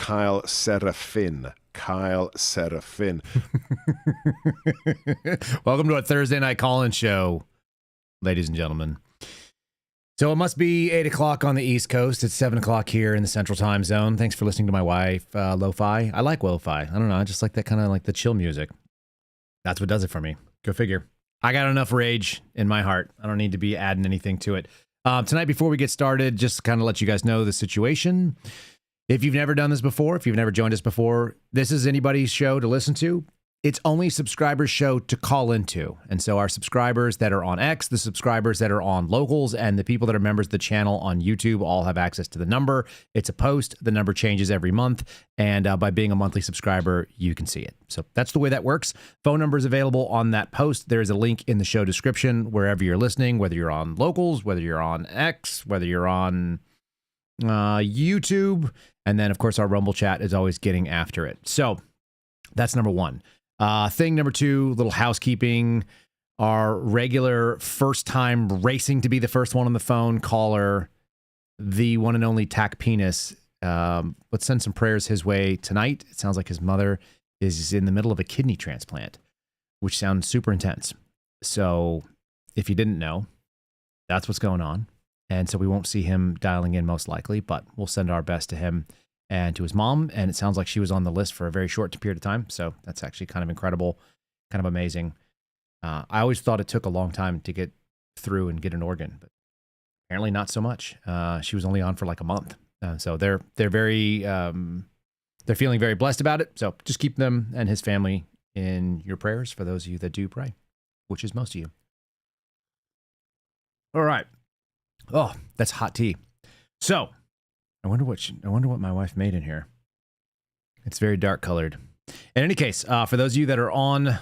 Kyle Seraphin. Kyle Seraphin. Welcome to our Thursday night call-in show, ladies and gentlemen. So it must be 8 o'clock on the East Coast. It's 7 o'clock here in the Central Time Zone. Thanks for listening to my wife, Lo-Fi. I like Lo-Fi. I don't know. I just like that kind of like the chill music. That's what does it for me. Go figure. I got enough rage in my heart. I don't need to be adding anything to it. Tonight, before we get started, just to kind of let you guys know the situation. If you've never done this before, if you've never joined us before, this is anybody's show to listen to. It's only subscribers' show to call into. And so our subscribers that are on X, the subscribers that are on Locals, and the people that are members of the channel on YouTube all have access to the number. It's a post. The number changes every month. And by being a monthly subscriber, you can see it. So that's the way that works. Phone number is available on that post. There's a link in the show description wherever you're listening, whether you're on Locals, whether you're on X, whether you're on YouTube. And then, of course, our Rumble chat is always getting after it. So that's number one. Thing number two, little housekeeping. Our regular first time racing to be the first one on the phone caller, the one and only Tack Penis. Let's send some prayers his way tonight. It sounds like his mother is in the middle of a kidney transplant, which sounds super intense. So if you didn't know, that's what's going on. And so we won't see him dialing in most likely, but we'll send our best to him and to his mom. And it sounds like she was on the list for a very short period of time. So that's actually kind of incredible, kind of amazing. I always thought it took a long time to get through and get an organ, but apparently not so much. She was only on for like a month. So they're very, they're feeling very blessed about it. So just keep them and his family in your prayers for those of you that do pray, which is most of you. All right. Oh, that's hot tea. So I wonder what my wife made in here. It's very dark colored. In any case, for those of you that are on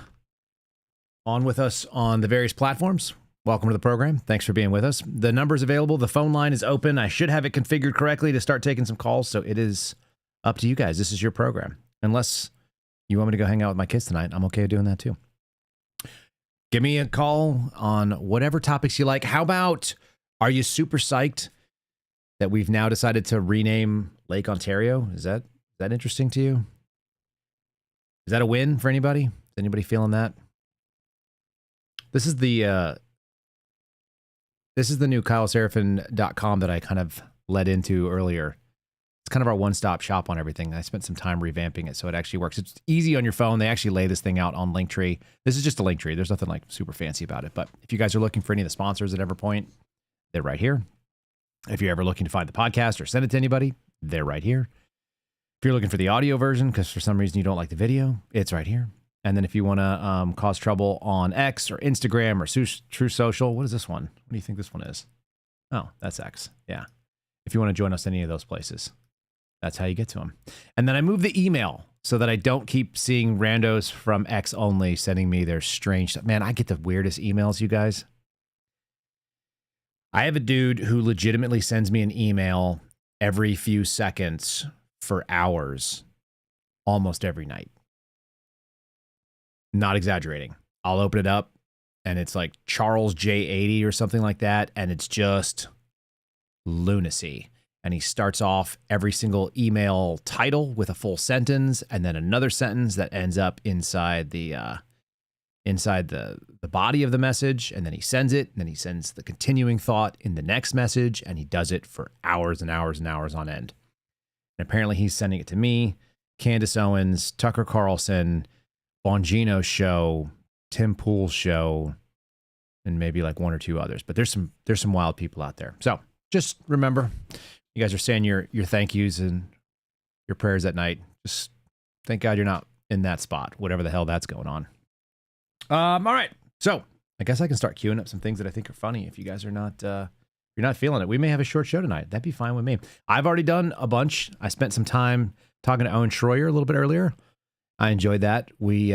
with us on the various platforms, welcome to the program. Thanks for being with us. The number's available. The phone line is open. I should have it configured correctly to start taking some calls. So it is up to you guys. This is your program. Unless you want me to go hang out with my kids tonight, I'm okay doing that too. Give me a call on whatever topics you like. How about, are you super psyched that we've now decided to rename Lake Ontario? Is that interesting to you? Is that a win for anybody? Is anybody feeling that? This is the new KyleSeraphin.com that I kind of led into earlier. It's kind of our one-stop shop on everything. I spent some time revamping it so it actually works. It's easy on your phone. They actually lay this thing out on Linktree. This is just a Linktree. There's nothing like super fancy about it. But if you guys are looking for any of the sponsors at Everpoint, they're right here. If you're ever looking to find the podcast or send it to anybody, they're right here. If you're looking for the audio version because for some reason you don't like the video, it's right here. And then if you want to cause trouble on X or Instagram or True Social, what is this one? What do you think this one is? Oh, that's X. Yeah. If you want to join us in any of those places, that's how you get to them. And then I moved the email so that I don't keep seeing randos from X only sending me their strange stuff. Man, I get the weirdest emails, you guys. I have a dude who legitimately sends me an email every few seconds for hours, almost every night. Not exaggerating. I'll open it up and it's like Charles J80 or something like that. And it's just lunacy. And he starts off every single email title with a full sentence and then another sentence that ends up inside the body of the message, and then he sends it, and then he sends the continuing thought in the next message, and he does it for hours and hours and hours on end. And apparently he's sending it to me, Candace Owens, Tucker Carlson, Bongino's show, Tim Pool's show, and maybe like one or two others. But there's some wild people out there. So just remember, you guys are saying your thank yous and your prayers at night. Just thank God you're not in that spot, whatever the hell that's going on. All right. So I guess I can start queuing up some things that I think are funny. If you guys are not, you're not feeling it, we may have a short show tonight. That'd be fine with me. I've already done a bunch. I spent some time talking to Owen Schroyer a little bit earlier. I enjoyed that. We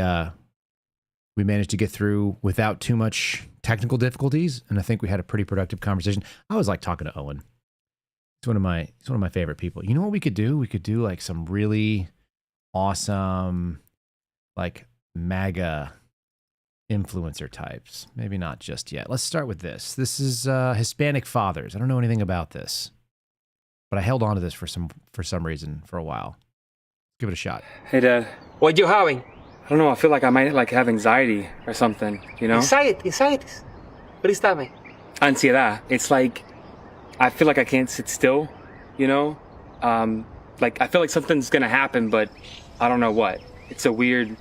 managed to get through without too much technical difficulties, and I think we had a pretty productive conversation. I always like talking to Owen. He's one of my favorite people. You know what we could do? We could do like some really awesome, like MAGA influencer types. Maybe not just yet. Let's start with this. This is Hispanic fathers. I don't know anything about this, but I held on to this for some reason for a while. Give it a shot. Hey, Dad. What you having? I don't know. I feel like I might like have anxiety or something. You know? Anxiety. What is that, man? Ansiedad. It's like I feel like I can't sit still. You know? Like I feel like something's gonna happen, but I don't know what. It's a weird.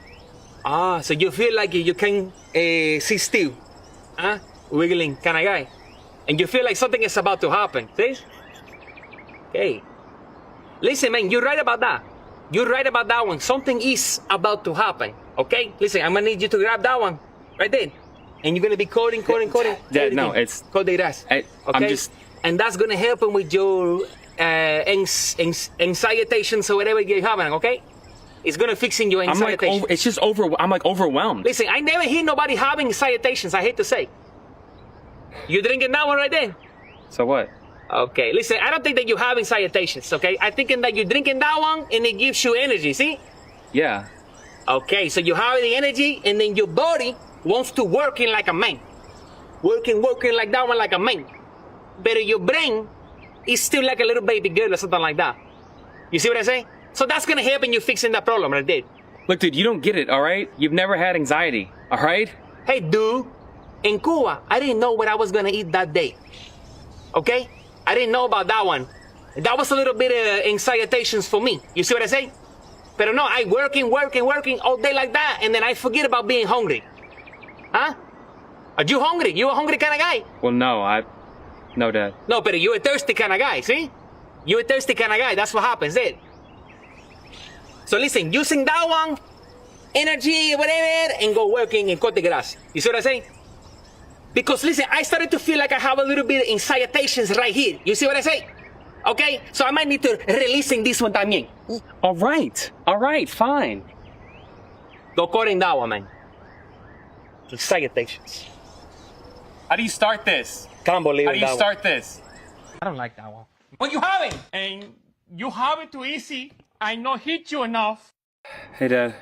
Ah, so you feel like you can sit still, huh? Wiggling kind of guy, and you feel like something is about to happen. See? Okay. Listen, man, you're right about that. You're right about that one. Something is about to happen. Okay? Listen, I'm gonna need you to grab that one right there, and you're gonna be coding. Dad, no, it's code the grass. I'm Okay? just. And that's gonna help him with your anxieties or whatever you're having. Okay? It's gonna fix in your I'm like anxieties. it's just I'm like overwhelmed. Listen, I never hear nobody having anxieties. I hate to say. You drinking that one right there? So what? Okay, listen, I don't think that you have anxieties, okay? I'm thinking that you're drinking that one and it gives you energy, see? Yeah. Okay, so you have the energy and then your body wants to work in like a man. Working like that one like a man. But your brain is still like a little baby girl or something like that. You see what I say? So that's gonna help in you fixing that problem right there. Look, dude, you don't get it, all right? You've never had anxiety, all right? Hey, dude, in Cuba, I didn't know what I was gonna eat that day. Okay? I didn't know about that one. That was a little bit of anxieties for me. You see what I say? But no, I working all day like that, and then I forget about being hungry. Huh? Are you hungry? You a hungry kind of guy? Well, no, Dad. No, but you a thirsty kind of guy, see? You a thirsty kind of guy. That's what happens there. So listen, using that one, energy, whatever, and go working and cut the grass. You see what I say? Because listen, I started to feel like I have a little bit of anxieties right here. You see what I say? Okay? So I might need to releasing this one también. All right, fine. Go cutting that one, man. Anxieties. How do you start this? Can't believe How do you that start this? I don't like that one. What you having? And you have it too easy. I not hit you enough. Hey, Dad.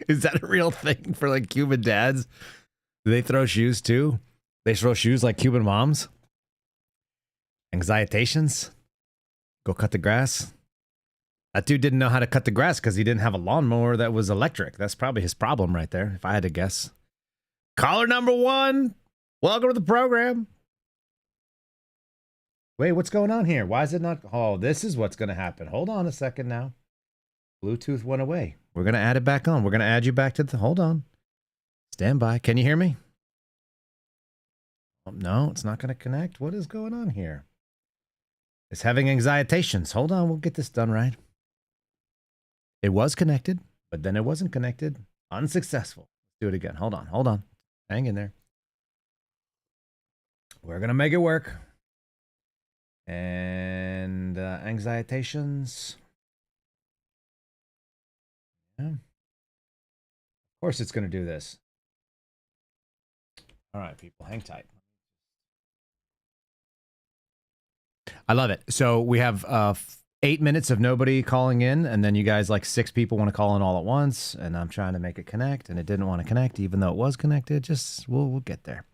Is that a real thing for like Cuban dads? Do they throw shoes too? They throw shoes like Cuban moms? Anxieties? Go cut the grass? That dude didn't know how to cut the grass because he didn't have a lawnmower that was electric. That's probably his problem right there, if I had to guess. Caller number 1. Welcome to the program. Wait, what's going on here? Why is it not? Oh, this is what's going to happen. Hold on a second now. Bluetooth went away. We're going to add it back on. We're going to add you back to the... Hold on. Stand by. Can you hear me? Oh, no, it's not going to connect. What is going on here? It's having anxieties. Hold on. We'll get this done right. It was connected, but then it wasn't connected. Unsuccessful. Let's do it again. Hold on. Hang in there. We're going to make it work. And anxieties. Yeah. Of course it's going to do this. All right, people, hang tight. I love it. So we have 8 minutes of nobody calling in, and then you guys, like 6 people want to call in all at once, and I'm trying to make it connect, and it didn't want to connect, even though it was connected. Just we'll get there.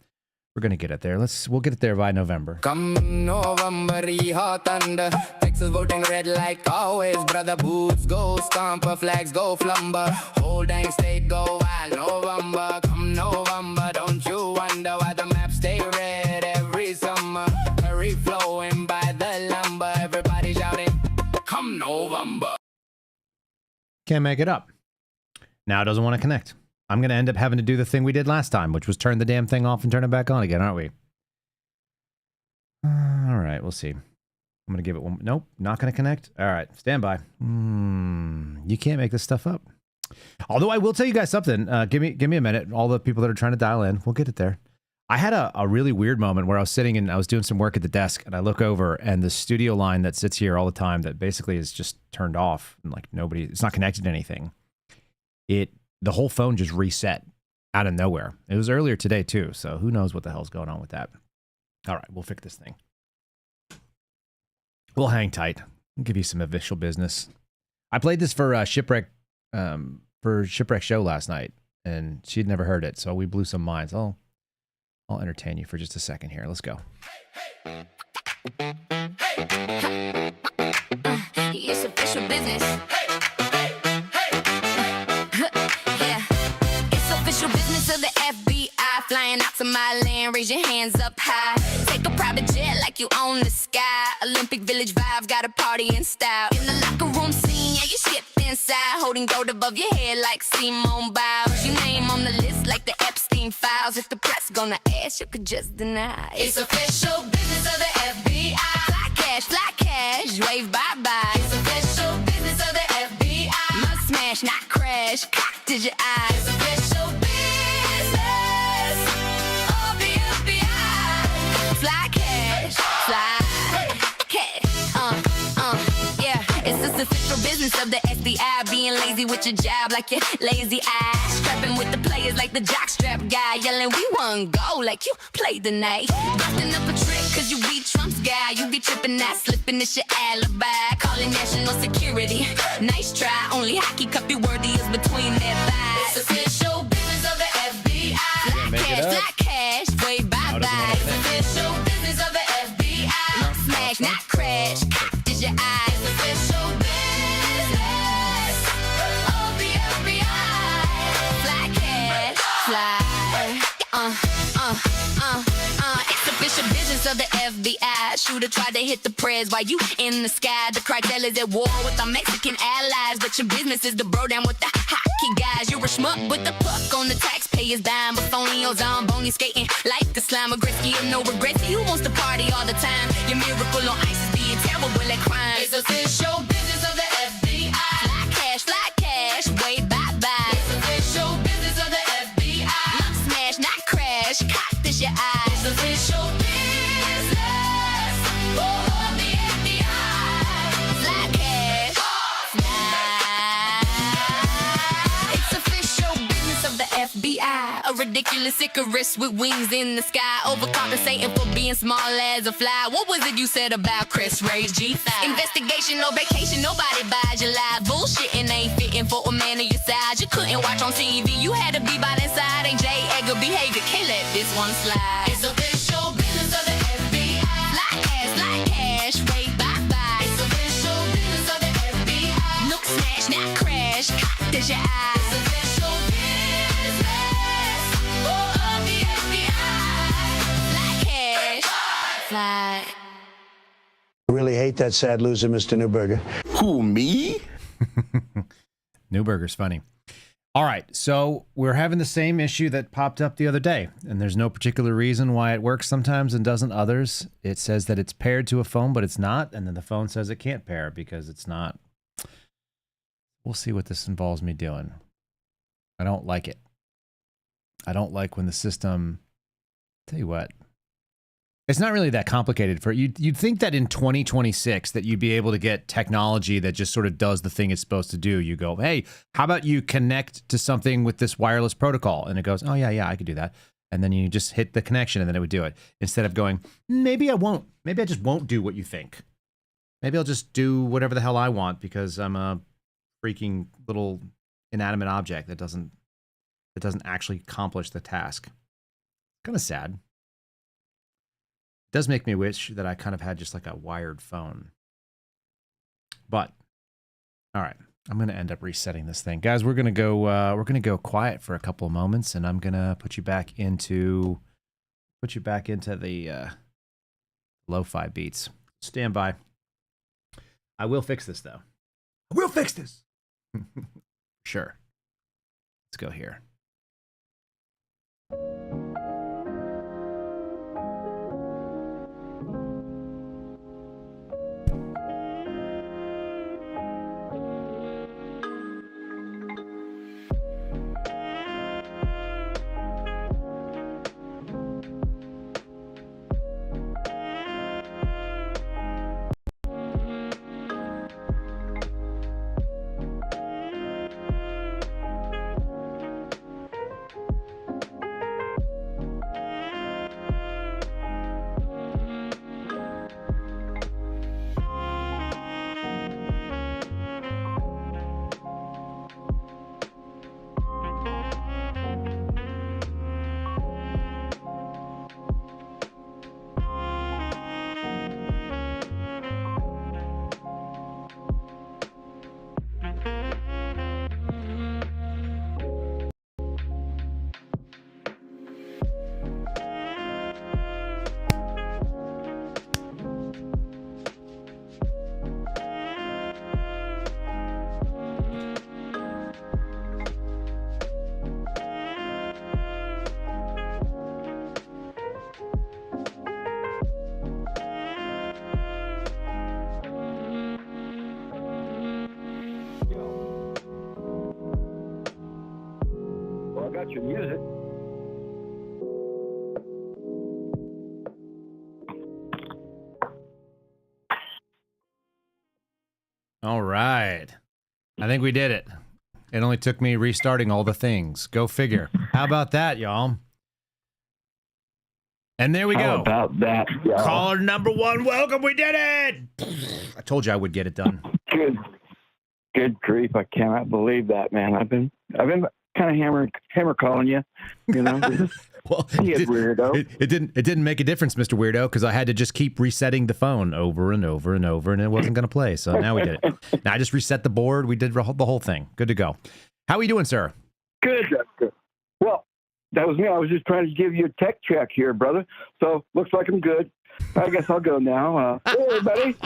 We're gonna get it there. We'll get it there by November. Come November, hot thunder. Texas voting red like always. Brother boots go stomper, flags go flumber. Whole dang state go wild. November, come November. Don't you wonder why the maps stay red every summer? Hurry flowing by the lumber. Everybody shouting, come November. Can't make it up. Now it doesn't want to connect. I'm going to end up having to do the thing we did last time, which was turn the damn thing off and turn it back on again, aren't we? All right, we'll see. I'm going to give it one. Nope, not going to connect. All right, stand by. You can't make this stuff up. Although I will tell you guys something. Give me a minute. All the people that are trying to dial in, we'll get it there. I had a really weird moment where I was sitting and I was doing some work at the desk, and I look over and the studio line that sits here all the time that basically is just turned off and like nobody, it's not connected to anything. The whole phone just reset out of nowhere. It was earlier today too, so who knows what the hell's going on with that. All right, we'll fix this thing. We'll hang tight. I'll give you some official business. I played this for Shipwreck Show last night, and she'd never heard it, so we blew some minds. I'll entertain you for just a second here. Let's go. It's official business. Yeah. It's official business of the FBI. Flying out to my land, raise your hands up high. Take a private jet like you own the sky. Olympic Village vibes, got a party in style. In the locker room scene, yeah, you skip inside. Holding gold above your head like Simone Biles. Your name on the list like the Epstein files. If the press gonna ask, you could just deny. It's official business of the FBI. Fly cash, wave bye-bye. It's official business of the FBI. Must smash, not crash, cocked your eyes. It's official business of the FBI. Fly cash, yeah. It's just official business of the FBI. Being lazy with your job like your lazy eye. Strapping with the players like the jockstrap guy. Yelling, we won go like you played the night. Busting up a trick cause you beat Trump's guy. You be tripping, not slipping, it's your alibi. Calling national security, nice try. Only hockey cup you worthy is between their thighs. It's official business of the FBI. Fly cash, way bye-bye. It's official business of the FBI. Not smash, not crash, cocked is your eyes. It's official business of the FBI. Fly cash, fly. It's official business of the FBI. Shooter tried to hit the prez while you in the sky. The cartel is at war with our Mexican allies, but your business is the bro down with the hockey guys. You're a schmuck with the puck on the taxpayers' dime. Buffoni, Zamboni skating like the slime. Gretzky and no regrets. Who wants to party all the time? Your miracle on ice is being terrible at crime. It's official business of the FBI. Fly cash, wait bye-bye. It's official business of the FBI. Not smash, not crash, cocked is your eyes. It's official business of the FBI. Fly cash, fly. It's official business of the FBI. A ridiculous Icarus with wings in the sky. Overcompensating for being small as a fly. What was it you said about Chris Ray's G5? Investigation, no vacation, nobody buys your life. Bullshitting ain't fitting for a man of your size. You couldn't watch on TV, you had to be by that side. Ain't J. Edgar behavior, can't let this one slide. It's official business of the FBI. Fly cash, wait bye-bye. It's official business of the FBI. Look smash, not crash, cocked as your eyes. It's official business of the FBI. Fly cash, fly. I really hate that sad loser, Mr. Newberger. Who, me? Newberger's funny. All right, so we're having the same issue that popped up the other day, and there's no particular reason why it works sometimes and doesn't others. It says that it's paired to a phone, but it's not, and then the phone says it can't pair because it's not. We'll see what this involves me doing. I don't like it. I don't like when the system... Tell you what. It's not really that complicated. You'd think that in 2026 that you'd be able to get technology that just sort of does the thing it's supposed to do. You go, hey, how about you connect to something with this wireless protocol? And it goes, oh, yeah, I could do that. And then you just hit the connection and then it would do it. Instead of going, maybe I won't. Maybe I just won't do what you think. Maybe I'll just do whatever the hell I want because I'm a freaking little inanimate object that doesn't actually accomplish the task. Kind of sad. It does make me wish that I kind of had just like a wired phone. But all right, I'm going to end up resetting this thing. Guys, we're going to go quiet for a couple of moments and I'm going to put you back into the lo-fi beats. Stand by. I will fix this though. I will fix this. Sure. Let's go here. right. I think we did it. It only took me restarting all the things. Go figure. How about that, y'all? And there we go. How about that, y'all? Caller number 1. Welcome. We did it. I told you I would get it done. Good grief! I cannot believe that, man. I've been kind of hammer calling you. You know, Well, weirdo. It didn't make a difference, Mr. Weirdo, because I had to just keep resetting the phone over and over and over, and it wasn't going to play. So now we did it. Now I just reset the board. We did the whole thing. Good to go. How are you doing, sir? Good. Well, that was me. I was just trying to give you a tech check here, brother. So looks like I'm good. I guess I'll go now. Hey, everybody.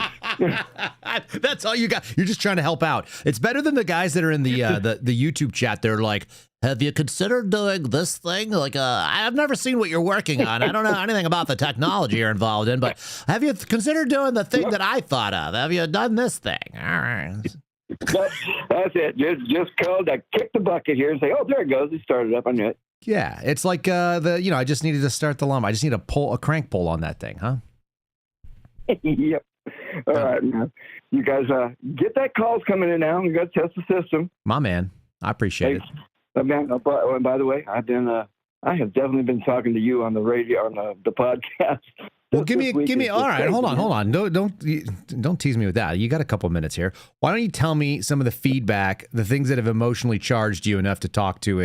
That's all you got. You're just trying to help out. It's better than the guys that are in the YouTube chat. They're like, have you considered doing this thing? Like, I've never seen what you're working on. I don't know anything about the technology you're involved in, but have you considered doing the thing that I thought of? Have you done this thing? All right. That's it. Just called to kick the bucket here and say, oh, there it goes. It started up. I knew it. Yeah, it's like I just needed to start the lump. I just need a crank pull on that thing, huh? Yep. All right, man. You guys get that calls coming in now. You got to test the system. My man, I appreciate it. Man, and by the way, I have definitely been talking to you on the radio, on the podcast. Well, give me. All right, hold on. Don't tease me with that. You got a couple minutes here. Why don't you tell me some of the feedback, the things that have emotionally charged you enough to talk to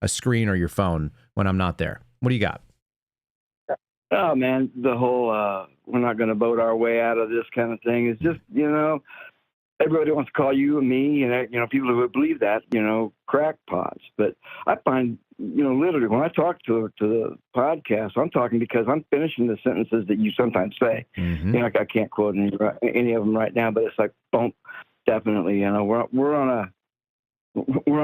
a screen or your phone when I'm not there? What do you got? Oh man, the whole we're not going to vote our way out of this kind of thing is just, everybody wants to call you and me and, people who would believe that, crackpots. But I find, literally when I talk to the podcast, I'm talking because I'm finishing the sentences that you sometimes say. Mm-hmm. I can't quote any of them right now, but it's like, boom, definitely, we're on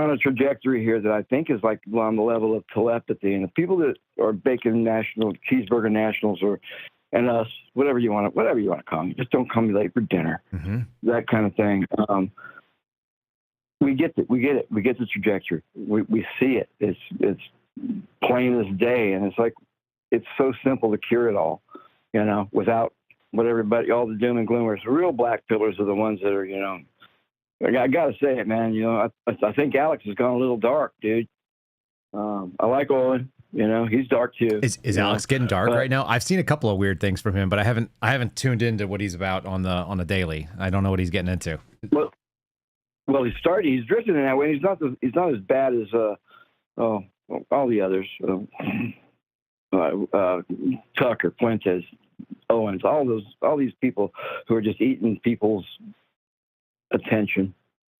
a trajectory here that I think is like on the level of telepathy. And the people that are bacon cheeseburger nationals and us, whatever you want to call me, just don't call me late for dinner. Mm-hmm. That kind of thing. We get it. We get the trajectory. We see it. It's plain as day. And it's like, it's so simple to cure it all, without what everybody, all the doom and gloomers. The real black pillars are the ones that are, I got to say it, man. I think Alex has gone a little dark, dude. I like Owen. He's dark too. Is Alex getting dark right now? I've seen a couple of weird things from him, but I haven't tuned into what he's about on the daily. I don't know what he's getting into. Well, he's drifting in that way. He's not as bad as all the others. Tucker, Fuentes, Owens, all these people who are just eating people's attention.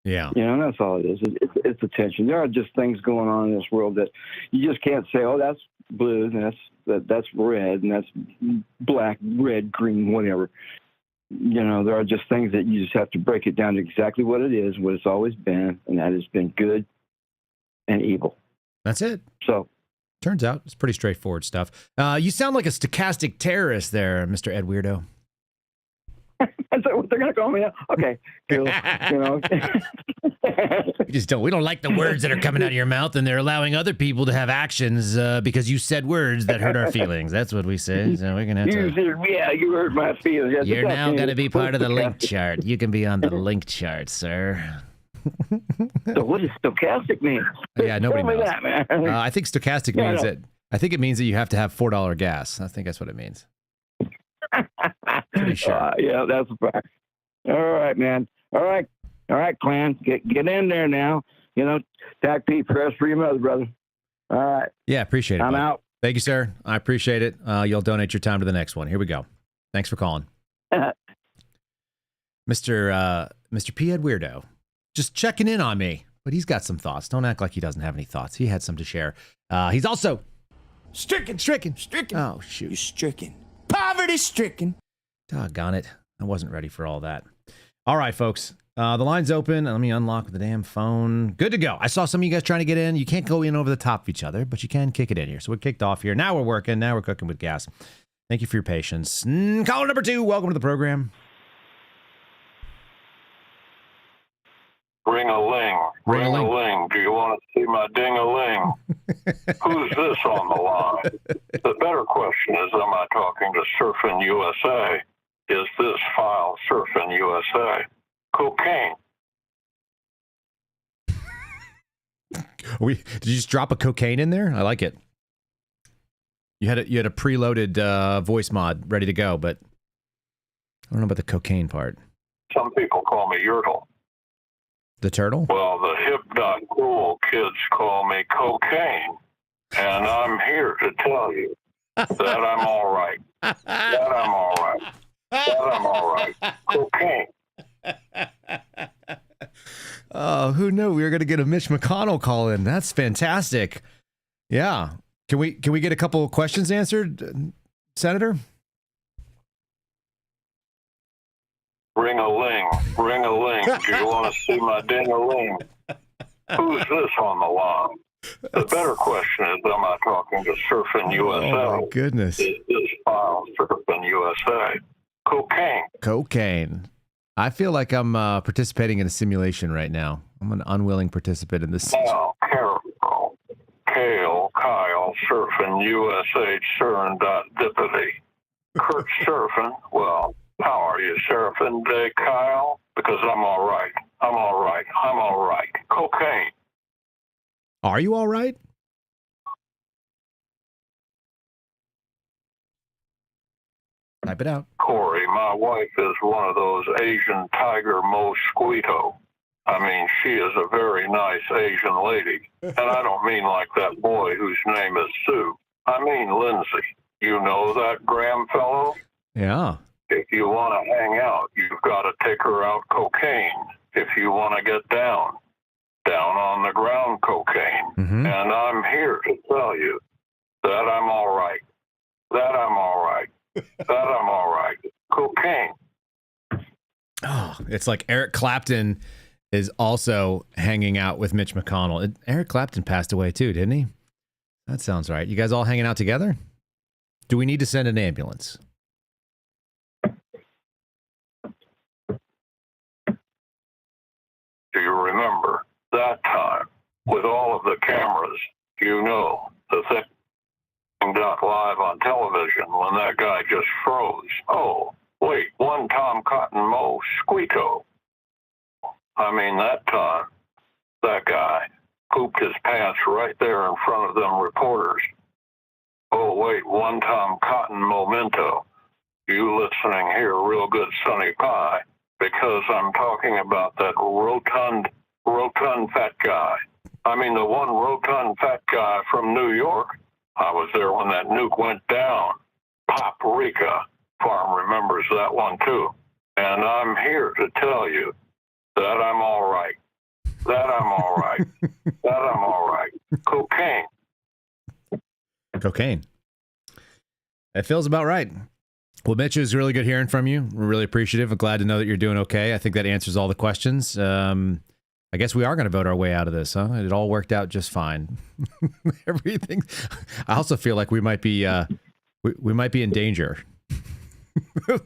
Yeah. That's all it is. It's attention. There are just things going on in this world that you just can't say, oh, that's blue, and that's red, and that's black, red, green, whatever. There are just things that you just have to break it down to exactly what it is, what it's always been, and that has been good and evil. That's it. So turns out it's pretty straightforward stuff. You sound like a stochastic terrorist there, Mr. Ed Weirdo. Is that what they're going to call me now? Okay, cool. We don't like the words that are coming out of your mouth, and they're allowing other people to have actions because you said words that hurt our feelings. That's what we say. So we're going to have to. Yeah, you hurt my feelings. Yes, you're now going to be part of the link chart. You can be on the link chart, sir. So what does stochastic mean? Yeah, nobody knows. That, man. I think stochastic means that. I think it means that you have to have $4 gas. I think that's what it means. Pretty sure. Yeah, that's a fact. All right, man. All right, clan. Get in there now. TAC P, press for your mother, brother. All right. Yeah, appreciate it. I'm out. Thank you, sir. I appreciate it. You'll donate your time to the next one. Here we go. Thanks for calling. Mr. P. Ed Weirdo. Just checking in on me. But he's got some thoughts. Don't act like he doesn't have any thoughts. He had some to share. He's also stricken. Oh, shoot. You're stricken. Poverty stricken. Doggone it. I wasn't ready for all that. All right, folks. The line's open. Let me unlock the damn phone. Good to go. I saw some of you guys trying to get in. You can't go in over the top of each other, but you can kick it in here. So we're kicked off here. Now we're working. Now we're cooking with gas. Thank you for your patience. Caller number 2, welcome to the program. Ring-a-ling. Ring-a-ling. Do you want to see my ding-a-ling? Who's this on the line? The better question is, am I talking to Surfing USA? Is this file Surfing USA? Cocaine. Did you just drop a cocaine in there? I like it. You had a preloaded voice mod ready to go, but I don't know about the cocaine part. Some people call me Yertle. The turtle? Well, the hip dot cool kids call me Cocaine, and I'm here to tell you that I'm all right. That I'm all right. That I'm all right. Cocaine. Oh, who knew we were going to get a Mitch McConnell call in? That's fantastic. Yeah. Can we get a couple of questions answered, Senator? Ring-a-ling, ring-a-ling. Do you want to see my ding-a-ling? Who's this on the line? The better question is, am I talking to Surfing USA? Oh, my goodness. Is this file Surfing USA? Cocaine. Cocaine. I feel like I'm participating in a simulation right now. I'm an unwilling participant in this. Now, careful. Kale, Kyle, Surfing USA, Cern.dippity. Kurt Surfing, well, how are you surfing today, Kyle? Because I'm all right. I'm all right. I'm all right. Cocaine. Are you all right? Type it out. Corey, my wife is one of those Asian tiger mosquito. I mean, she is a very nice Asian lady. And I don't mean like that boy whose name is Sue. I mean Lindsay. You know that Graham fellow? Yeah. If you want to hang out, you've got to take her out cocaine. If you want to get down on the ground cocaine. Mm-hmm. And I'm here to tell you that I'm all right. That I'm all right. That I'm all right. Cocaine. Oh, it's like Eric Clapton is also hanging out with Mitch McConnell. Eric Clapton passed away too, didn't he? That sounds right. You guys all hanging out together? Do we need to send an ambulance? Do you remember that time with all of the cameras? You know, the thing got live on television when that guy just froze. Oh, wait, one Tom Cotton mosquito. I mean, that time, that guy pooped his pants right there in front of them reporters. Oh, wait, one Tom Cotton memento. You listening here, real good Sonny Pie, because I'm talking about that rotund fat guy. I mean, the one rotund fat guy from New York. I was there when that nuke went down. Paprika. Farm remembers that one too. And I'm here to tell you that I'm all right. That I'm all right. That I'm all right. Cocaine. Cocaine. That feels about right. Well, Mitch, it was really good hearing from you. We're really appreciative. I'm glad to know that you're doing okay. I think that answers all the questions. I guess we are going to vote our way out of this, huh? It all worked out just fine. Everything. I also feel like we might be we might be in danger.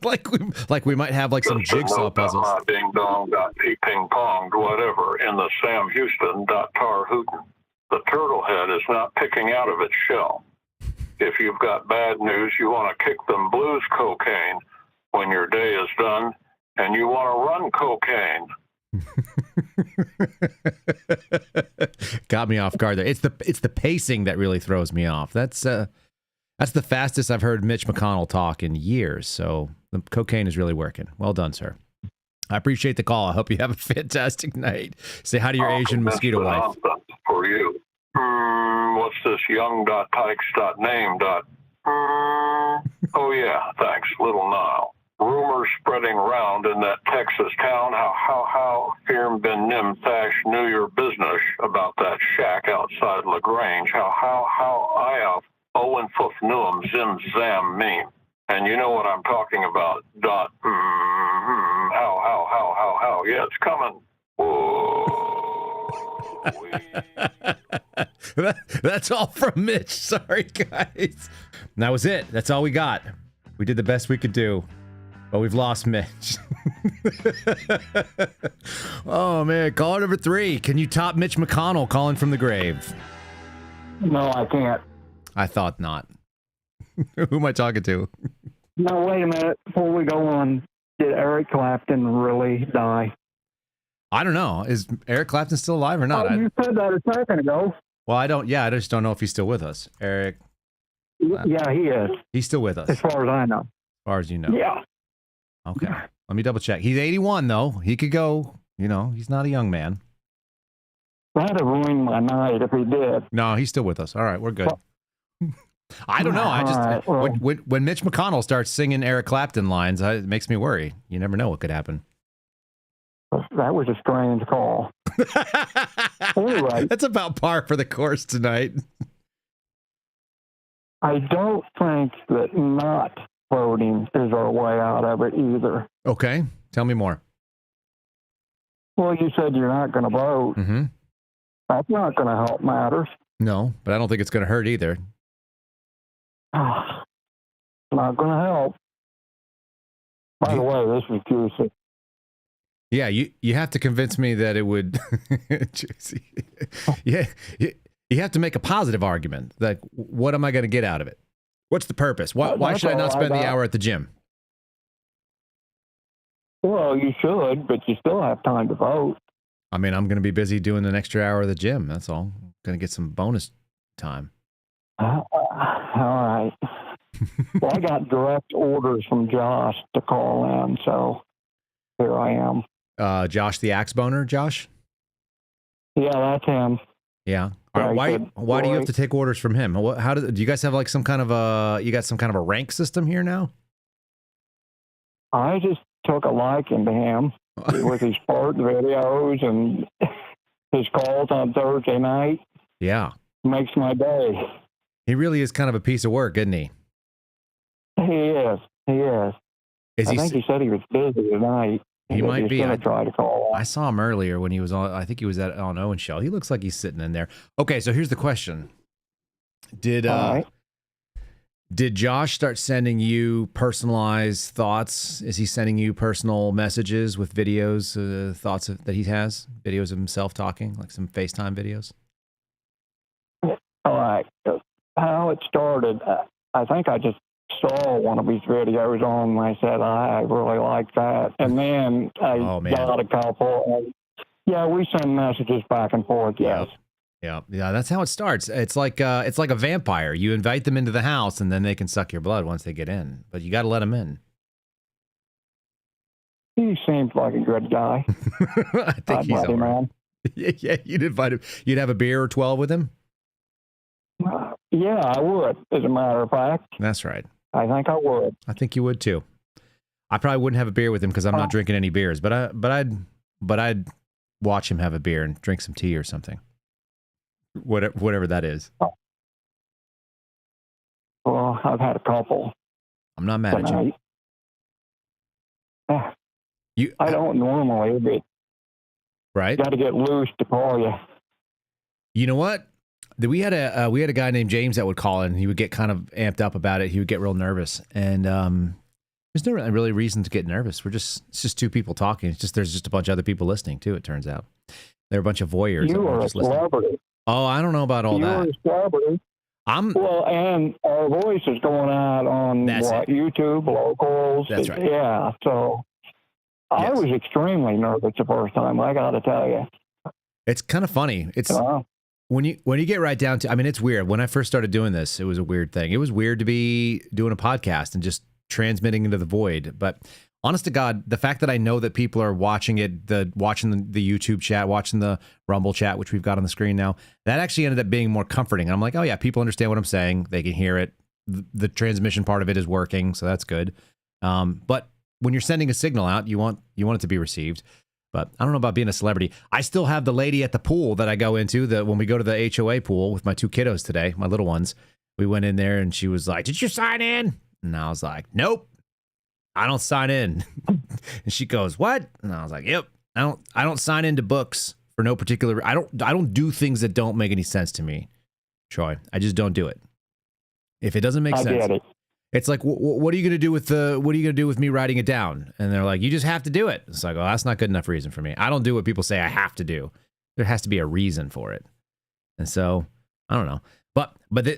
like we might have like some jigsaw puzzles. Ding dong got ping ponged whatever in the Sam Houston tar hootin'. The turtle head is not picking out of its shell. If you've got bad news, you want to kick them blues cocaine when your day is done, and you want to run cocaine. Got me off guard there. It's the pacing that really throws me off. That's the fastest I've heard Mitch McConnell talk in years. So the cocaine is really working. Well done, sir. I appreciate the call. I hope you have a fantastic night. Say hi to your Asian mosquito wife. For you. What's this young.tykes.name. Oh yeah, thanks, Little Nile. Rumors spreading round in that Texas town how Firm Ben Nim Thash knew your business about that shack outside LaGrange. How I have Owen Foof Newham Zim Zam meme. And you know what I'm talking about. How. Yeah, it's coming. That's all from Mitch. Sorry, guys. And that was it. That's all we got. We did the best we could do. But we've lost Mitch. Oh, man. Caller number 3. Can you top Mitch McConnell calling from the grave? No, I can't. I thought not. Who am I talking to? No, wait a minute. Before we go on, did Eric Clapton really die? I don't know. Is Eric Clapton still alive or not? Oh, you said that a second ago. Well, I don't. Yeah, I just don't know if he's still with us. Eric. Yeah, he is. He's still with us, As far as I know. as far as you know. Yeah. Okay. Let me double check. He's 81 though. He could go. You know, he's not a young man. That'd have ruined my night if he did. No, he's still with us. All right, we're good. I don't know. I just All right, well- when Mitch McConnell starts singing Eric Clapton lines, it makes me worry. You never know what could happen. That was a strange call. Anyway, That's about par for the course tonight. I don't think that not voting is our way out of it either. Okay, tell me more. Well, you said you're not going to vote. Mm-hmm. That's not going to help matters. No, but I don't think it's going to hurt either. Not going to help. By the way, this was juicy. Yeah, you have to convince me that it would. Juicy. Yeah, you have to make a positive argument. Like, what am I going to get out of it? What's the purpose? Why should I not spend the hour at the gym? Well, you should, but you still have time to vote. I mean, I'm going to be busy doing an extra hour of the gym. That's all. Going to get some bonus time. All right. Well, I got direct orders from Josh to call in, so here I am. Josh the Axe Boner, Josh? Yeah, that's him. Yeah. All right, why do you have to take orders from him? How do you guys have like some kind of a rank system here now? I just took a liking to him with his sport videos and his calls on Thursday night. Yeah. Makes my day. He really is kind of a piece of work, isn't he? He is. He is. I think he said he was busy tonight. He might be. Going to try to call. I saw him earlier when he was on. I think he was on Owen's show. He looks like he's sitting in there. Okay, so here's the question: Did Josh start sending you personalized thoughts? Is he sending you personal messages with videos, thoughts that he has, videos of himself talking, like some FaceTime videos? All right. How it started, I think I just saw one of his videos on and I said, I really like that. And then I got a couple. And yeah, we send messages back and forth, yes. Yeah, that's how it starts. It's like a vampire. You invite them into the house and then they can suck your blood once they get in. But you got to let them in. He seems like a good guy. I think he's all right. Yeah, you'd invite him. You'd have a beer or 12 with him? Yeah, I would, as a matter of fact. That's right. I think I would. I think you would too. I probably wouldn't have a beer with him because I'm not drinking any beers, but I'd watch him have a beer and drink some tea or something. Whatever that is. Well, I've had a couple. I'm not mad at you. I don't normally, but right? Got to get loose to call you. You know what? We had a guy named James that would call in. He would get kind of amped up about it. He would get real nervous, and there's no really reason to get nervous. It's just two people talking. There's just a bunch of other people listening too. It turns out they're a bunch of voyeurs. You are a celebrity. Oh, I don't know about all that. You're a celebrity. Well, and our voice is going out on YouTube, locals. That's right. Yeah, so I was extremely nervous the first time. I got to tell you, it's kind of funny. It's when you get right down to. I mean, it's weird. When I first started doing this, it was a weird thing. It was weird to be doing a podcast and just transmitting into the void. But honest to God, the fact that I know that people are watching it, watching the YouTube chat, watching the Rumble chat, which we've got on the screen now, that actually ended up being more comforting. And I'm like, oh yeah, people understand what I'm saying. They can hear it. The transmission part of it is working, so that's good. But when you're sending a signal out, you want it to be received. But I don't know about being a celebrity. I still have the lady at the pool that I go into. When we go to the HOA pool with my two kiddos today, my little ones, we went in there and she was like, "Did you sign in?" And I was like, "Nope, I don't sign in." And she goes, "What?" And I was like, "Yep, I don't sign into books for no particular. I don't do things that don't make any sense to me, Troy. I just don't do it. If it doesn't make sense." Get it. It's like, what are you going to do with me writing it down? And they're like, you just have to do it. It's like, oh, that's not good enough reason for me. I don't do what people say I have to do. There has to be a reason for it. And so, I don't know. But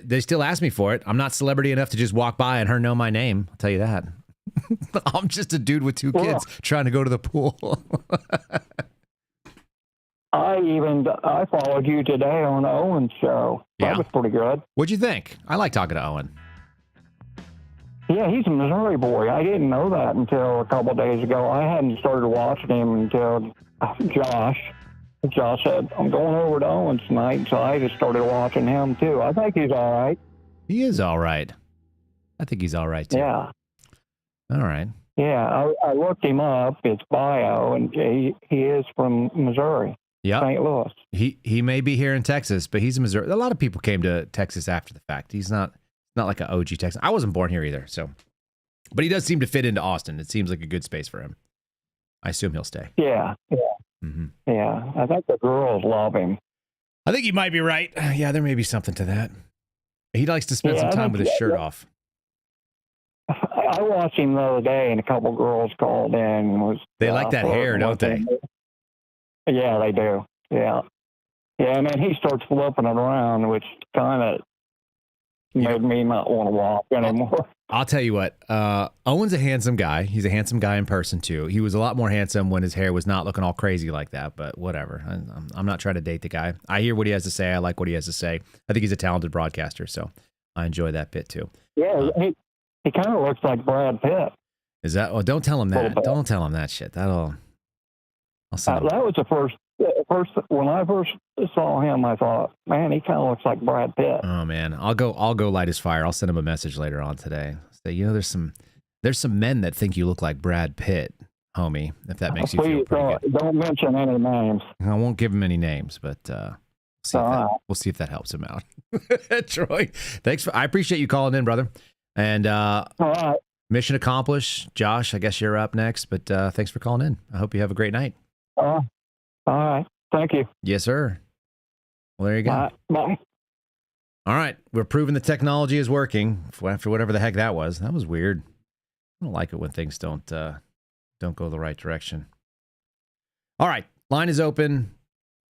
they still ask me for it. I'm not celebrity enough to just walk by and her know my name. I'll tell you that. I'm just a dude with two kids trying to go to the pool. I followed you today on Owen's show. That was pretty good. What'd you think? I like talking to Owen. Yeah, he's a Missouri boy. I didn't know that until a couple of days ago. I hadn't started watching him until Josh said, I'm going over to Owen's tonight, so I just started watching him, too. I think he's all right. He is all right. I think he's all right, too. Yeah. All right. Yeah, I looked him up, his bio, and he is from Missouri. Yeah, St. Louis. He may be here in Texas, but he's in Missouri. A lot of people came to Texas after the fact. He's not like an OG Texan. I wasn't born here either, so. But he does seem to fit into Austin. It seems like a good space for him. I assume he'll stay. Yeah. Mm-hmm. Yeah, I think the girls love him. I think you might be right. Yeah, there may be something to that. He likes to spend some time with his shirt off. I watched him the other day, and a couple girls called in. And they like that hair, don't they? Yeah, they do. Yeah. Yeah, and then he starts flipping it around, which kind of made me not want to walk anymore. I'll tell you what, Owen's a handsome guy. He's a handsome guy in person, too. He was a lot more handsome when his hair was not looking all crazy like that, but whatever. I'm not trying to date the guy. I hear what he has to say. I like what he has to say. I think he's a talented broadcaster, so I enjoy that bit, too. Yeah, he kind of looks like Brad Pitt. Is that? Oh, don't tell him that. Don't tell him that shit. I'll send him. That was the first, when I first saw him, I thought, man, he kind of looks like Brad Pitt. Oh man, I'll go light his fire. I'll send him a message later on today. Say, there's some men that think you look like Brad Pitt, homie. If that makes you feel pretty good. Don't mention any names. I won't give him any names, but we'll see if that helps him out. Troy, I appreciate you calling in, brother. And all right. Mission accomplished. Josh, I guess you're up next, but thanks for calling in. I hope you have a great night. All right. Thank you. Yes, sir. Well, there you go. Bye. All right. We're proving the technology is working after whatever the heck that was. That was weird. I don't like it when things don't go the right direction. All right. Line is open.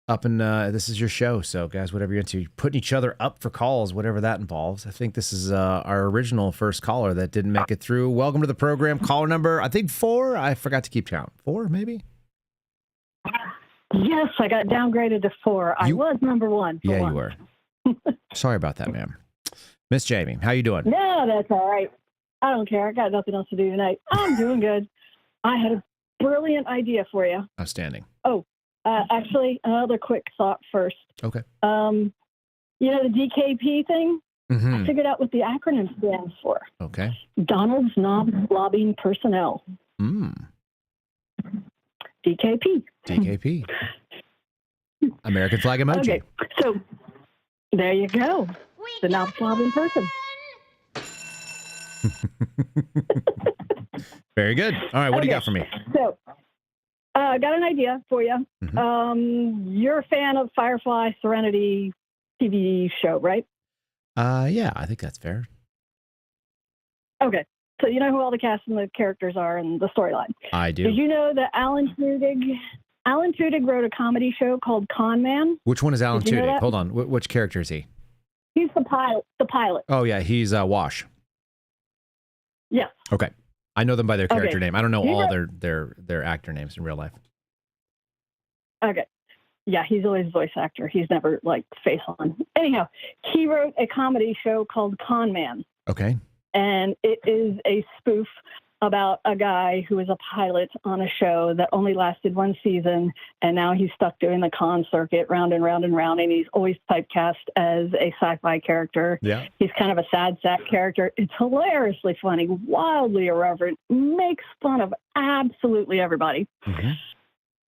This is your show. So, guys, whatever you're into, putting each other up for calls, whatever that involves. I think this is our original first caller that didn't make it through. Welcome to the program. Caller number, I think 4. I forgot to keep count. 4, maybe? Yes, I got downgraded to 4. I was number 1. Yeah, you were. Sorry about that, ma'am. Miss Jamie, how you doing? No, that's all right. I don't care. I got nothing else to do tonight. I'm doing good. I had a brilliant idea for you. Outstanding. Oh, actually, another quick thought first. Okay. The DKP thing? Mm-hmm. I figured out what the acronym stands for. Okay. Donald's Non-Lobbying Personnel. DKP. DKP. American flag emoji. Okay, so there you go. The non-lobbying person. Very good. All right, what do you got for me? So, I got an idea for you. Mm-hmm. You're a fan of Firefly Serenity TV show, right? Yeah, I think that's fair. Okay. So you know who all the cast and the characters are in the storyline. I do. Did you know that Alan Tudyk wrote a comedy show called Con Man? Which one is Alan Tudyk? Hold on. Which character is he? He's the pilot. Oh, yeah. He's Wash. Yeah. Okay. I know them by their character name. I don't know all their actor names in real life. Okay. Yeah, he's always a voice actor. He's never, face on. Anyhow, he wrote a comedy show called Con Man. Okay. And it is a spoof about a guy who was a pilot on a show that only lasted 1 season, and now he's stuck doing the con circuit round and round and round, and he's always typecast as a sci-fi character. Yeah. He's kind of a sad sack character. It's hilariously funny, wildly irreverent, makes fun of absolutely everybody. Mm-hmm.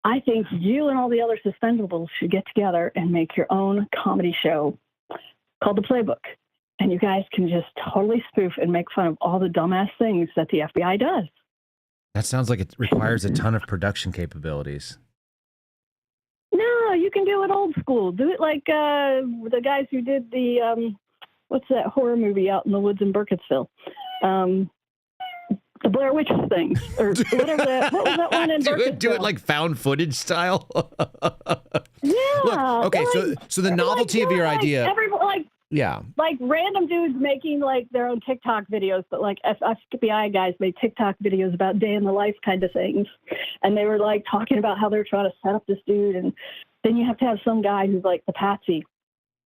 I think you and all the other suspendables should get together and make your own comedy show called The Playbook. And you guys can just totally spoof and make fun of all the dumbass things that the FBI does. That sounds like it requires a ton of production capabilities. No, you can do it old school. Do it like the guys who did the, what's that horror movie out in the woods in Burkittsville? The Blair Witch thing, or whatever. What was that one in Burkittsville? Do it like found footage style. Yeah. Look, okay, so the novelty of your idea. Yeah. Like random dudes making like their own TikTok videos, but like FBI guys made TikTok videos about day in the life kind of things. And they were like talking about how they're trying to set up this dude. And then you have to have some guy who's like the patsy.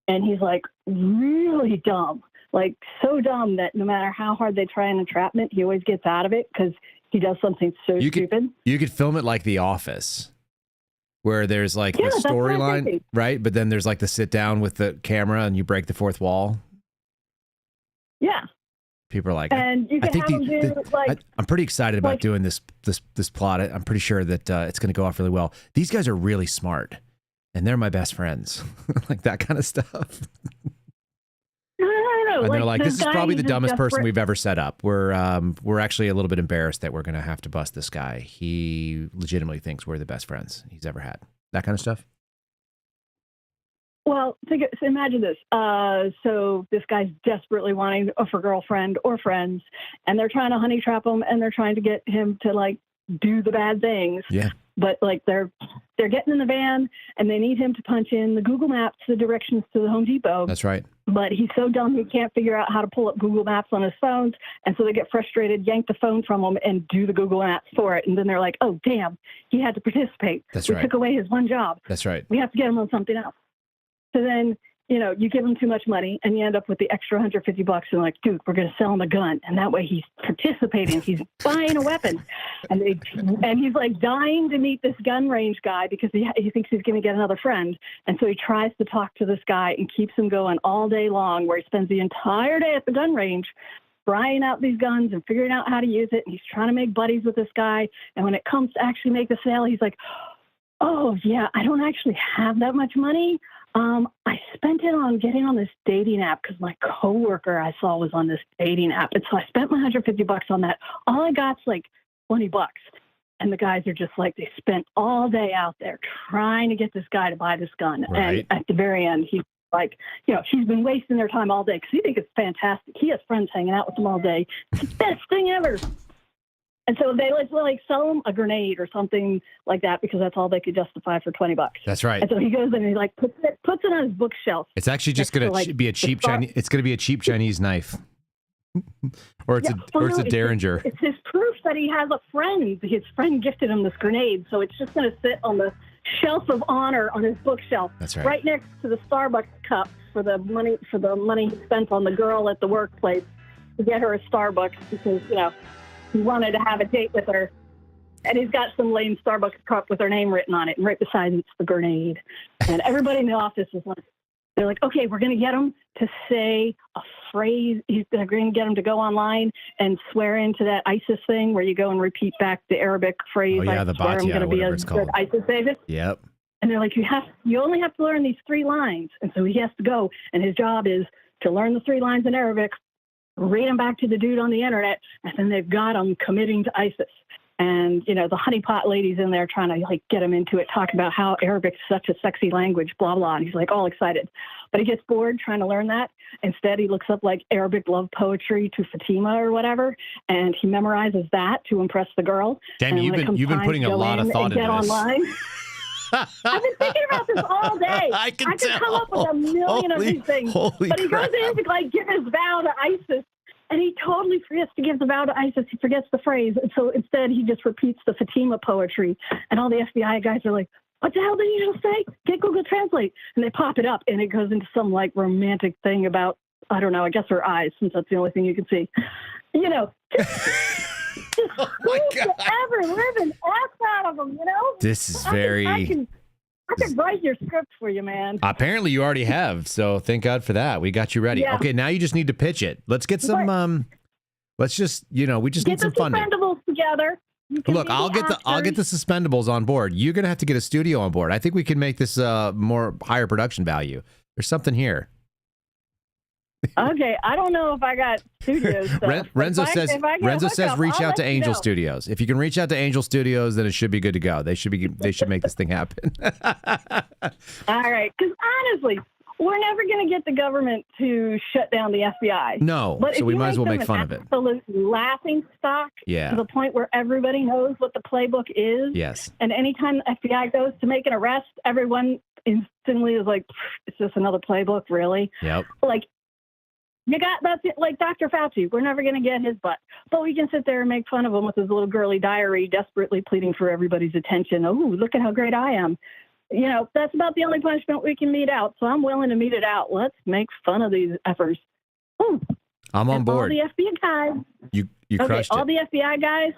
And he's like really dumb, like so dumb that no matter how hard they try an entrapment, he always gets out of it because he does something so stupid. You could film it like The Office, where there's like the storyline, right? But then there's like the sit down with the camera and you break the fourth wall. Yeah. People are like, and you can have them do like, I'm pretty excited about doing this plot. I'm pretty sure that it's going to go off really well. These guys are really smart, and they're my best friends, like that kind of stuff. No. And they're like, this is probably the dumbest person we've ever set up. We're actually a little bit embarrassed that we're going to have to bust this guy. He legitimately thinks we're the best friends he's ever had. That kind of stuff. Well, so imagine this. So this guy's desperately wanting for girlfriend or friends, and they're trying to honey trap him, and they're trying to get him to like do the bad things. Yeah. But like they're getting in the van, and they need him to punch in the Google Maps, the directions to the Home Depot. That's right. But he's so dumb he can't figure out how to pull up Google Maps on his phones, and so they get frustrated, yank the phone from him, and do the Google Maps for it. And then they're like, "Oh, damn, he had to participate. That's we right. took away his one job. That's right. We have to get him on something else." So then, you give him too much money, and you end up with the extra $150, and like, dude, we're going to sell him a gun, and that way he's participating. He's buying a weapon, and he's like dying to meet this gun range guy because he thinks he's going to get another friend, and so he tries to talk to this guy and keeps him going all day long, where he spends the entire day at the gun range trying out these guns and figuring out how to use it, and he's trying to make buddies with this guy, and when it comes to actually make the sale, he's like, "Oh yeah, I don't actually have that much money. I spent it on getting on this dating app because my coworker I saw was on this dating app. And so I spent my $150 on that. All I got's like $20. And the guys are just like, they spent all day out there trying to get this guy to buy this gun. Right. And at the very end, he's like, he's been wasting their time all day because he thinks it's fantastic. He has friends hanging out with him all day. It's the best thing ever. And so they like sell him a grenade or something like that because that's all they could justify for $20. That's right. And so he goes and he like puts it on his bookshelf. It's actually just going to be a cheap Chinese. It's going to be a cheap Chinese knife, or it's a Derringer. It's his proof that he has a friend. His friend gifted him this grenade, so it's just going to sit on the shelf of honor on his bookshelf. That's right. Right next to the Starbucks cup for the money he spent on the girl at the workplace to get her a Starbucks because he wanted to have a date with her. And he's got some lame Starbucks cup with her name written on it. And right beside it's the grenade. And everybody in the office is like, they're like, okay, we're going to get him to say a phrase. They're going to get him to go online and swear into that ISIS thing where you go and repeat back the Arabic phrase. Oh, yeah, the I'm going to be a good ISIS agent. Yep. And they're like, you only have to learn these 3 lines. And so he has to go. And his job is to learn the 3 lines in Arabic, read them back to the dude on the internet, and then they've got him committing to ISIS. And, the honeypot ladies in there trying to like get him into it, talk about how Arabic is such a sexy language, blah, blah. And he's like all excited. But he gets bored trying to learn that. Instead, he looks up like Arabic love poetry to Fatima or whatever. And he memorizes that to impress the girl. Damn, you've been putting a lot of thought into this. Online, I've been thinking about this all day. I could come up with a million of these things. But he goes in to like give his vow to ISIS, and he totally forgets to give the vow to ISIS. He forgets the phrase. And so instead, he just repeats the Fatima poetry. And all the FBI guys are like, what the hell did you just say? Get Google Translate. And they pop it up, and it goes into some like romantic thing about, I don't know, I guess her eyes, since that's the only thing you can see. Oh my God. Ever living ass out of them, This is very. I can write your script for you, man. Apparently, you already have. So thank God for that. We got you ready. Yeah. Okay, now you just need to pitch it. Let's get some. Let's just we just need some funding. Get the Suspendables together. Look, I'll get the Suspendables on board. You're gonna have to get a studio on board. I think we can make this more higher production value. There's something here. Okay, I don't know if I got studios. Renzo says reach out to Angel Studios. If you can reach out to Angel Studios, then it should be good to go. They should make this thing happen. All right, because honestly, we're never going to get the government to shut down the FBI. No, but so we might as well make fun of it. Absolute laughing stock. Yeah. To the point where everybody knows what the playbook is. Yes. And anytime the FBI goes to make an arrest, everyone instantly is like, it's just another playbook, really? Yep. Like, You got that's it, like Dr. Fauci. We're never going to get his butt, but we can sit there and make fun of him with his little girly diary, desperately pleading for everybody's attention. Oh, look at how great I am. You know, that's about the only punishment we can mete out. So I'm willing to mete it out. Let's make fun of these effers. Ooh. I'm on board. All the FBI guys. You crushed all it. the FBI guys,